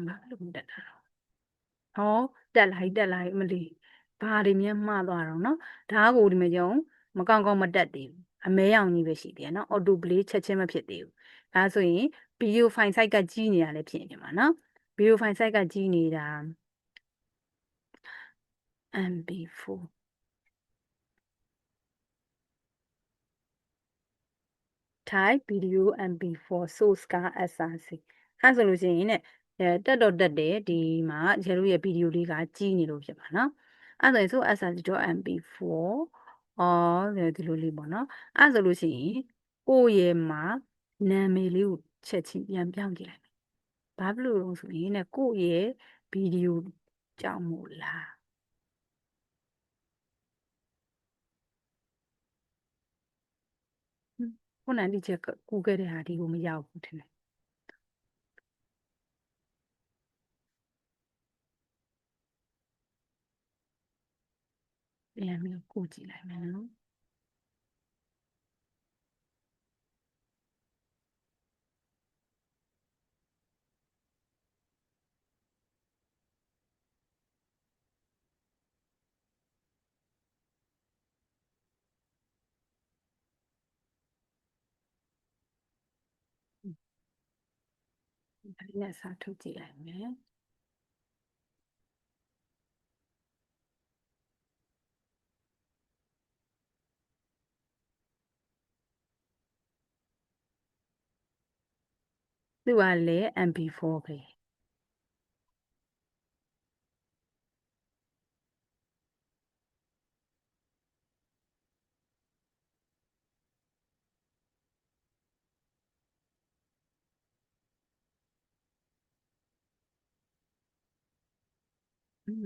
ဘာလို့တက်တာတော့တက်လိုက်မလေးဘာတွေမြတ်မှားသွားတော့နော်ဒါကိုဒီမှာကြောင့်မကောင်းကောင်းမတက်သေးဘူးအမဲရောင်ကြီးပဲရှိသေးတယ်နော် auto play ချက်ချင်းမဖြစ်သေးဘူးဒါဆိုရင် video file size ကကြီးနေတာလည်းဖြစ်နေမှာနော် video file size ကကြီးနေတာ mp4 type video mp4 source က src အဲ့ဆိုလို့ရှိရင်ねတက်တော့တက်တယ်ဒီမှာကျတို့ရဲ့ဗီဒီယိုလေးကကြီးနေလို့ဖြစ်ပါနော်အဲ့ဆိုရင် src.mp4 ဒီလိုလေးပေါ့နော်အဲ့ဆိုလို့ရှိရင်ကိုယ့်ရဲ့မှာနာမည်လေးကိုချက်ချင်းပြန်ပြောင်းကြည့်လိုက်ဘာဖြစ်လို့လဲဆိုရင်ကိုယ့်ရဲ့ဗီဒီယိုကြောင့်မို့လားခုနဒီချက်ကူခဲ့တဲ့ဟာဒီကိုမရောက်ဘူးထင်တယ်ပြန်ပြီးကိုကြည့်လိုက်မယ်နော်ဒါလေးနဲ့စာထုတ်ကြည့်လိုက်မယ်သူကလည်း mp4 ပဲ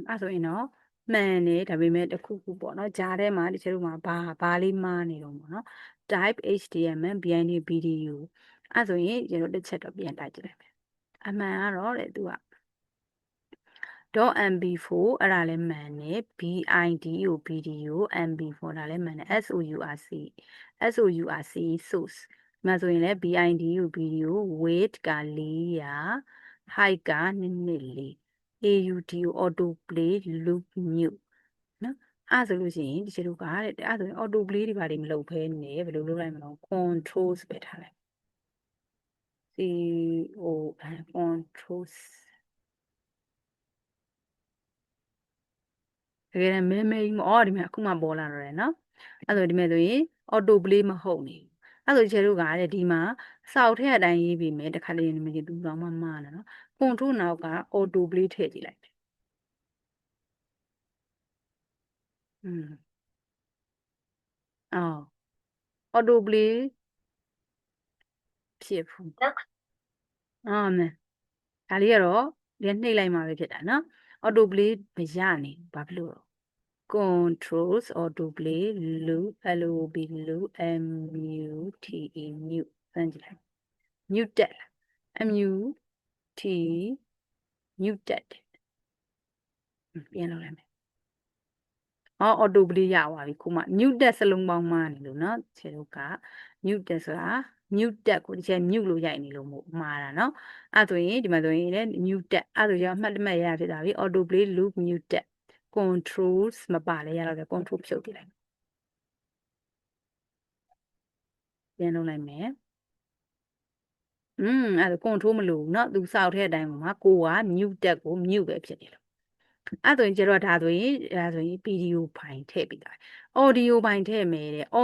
အဲ့ဆိုရင်တော့မှန်တယ်ဒါပေမဲ့တစ်ခုခုပေါ့နော်ဂျားထဲမှာဒီချက်တို့မှာဘာလေးမှားနေတော့ပေါ့နော် type html bind video အဲ့ဆိုရင်ကျွန်တော်တစ်ချက်တော့ပြန်တိုက်ကြည့်လိုက်မယ်အမှန်ကတော့တဲ့သူက .mp4 အဲ့ဒါလည်းမှန်တယ် bid ကို video mp4 ဒါလည်းမှန်တယ် sourc source မှာဆိုရင်လည်း bid ကို video weight က400 height က224 AUD ကို auto play loop mute နော်အဲ့ဆိုလို့ရှိရင်ဒီချက်တို့ကတဲ့အဲ့ဆိုရင် auto play တွေဘာတွေမလုပ်ဘဲနဲ့ဘယ်လိုလုပ်လိုက်မလဲ controls ပဲထားလိုက် controls တကယ်လည်းမဲမဲကြီးမဒီမှာအခုမှပေါ်လာတော့တယ်နော်အဲ့ဆိုဒီမဲ့ဆိုရင် auto play မဟုတ်နေဘူးအဲ့ဆိုချေတို့ကတဲ့ဒီမှာစောက်ထည့်အတိုင်းရေးပြီးမယ်တခါလေနေမကြည့်သူတော့မှမှားတယ်နော် control နောက်က auto play ထည့်ကြည့်လိုက်auto play ဖြစ်ဘူးမဲဒါလေးကတော့ဒီနှိပ်လိုက်မှပဲဖြစ်တာနော် auto play မရနေဘာဖြစ်လို့ controls auto play loop loop loop mute mute စမ်းကြည့်လိုက် mute တက်လာ mute mute တက်တယ်ပြန်လုပ်လိုက်မယ်ဟော auto play ရသွားပြီခုမှ mute တက်စလုံးပေါင်းမှားနေလို့เนาะခြေတို့က mute တက်ဆိုတာ mute တက်ကိုဒီချက် mute လို့ရိုက်နေလို့မို့မှားတာเนาะအဲ့ဆိုရင်ဒီမှာဆိုရင်လည်း mute တက်အဲ့ဆိုရင်အမှတ်တမဲ့ရဖြစ်သွားပြီ auto play loop mute တက် controls မပါလဲရတော့တယ် control ဖြုတ်ပြလိုက်ပြန်လုပ်လိုက်မယ်အဲ့ဒါ control မလို့เนาะသူစောက်တဲ့အတိုင်းမှာကိုက mute တက်ကို mute ပဲဖြစ်နေလို့အဲ့ဆိုရင်ကျတော့ဒါဆိုရင် video ဖိုင်ထည့်ပြီးသား audio ဖိုင်ထည့်မယ်တဲ့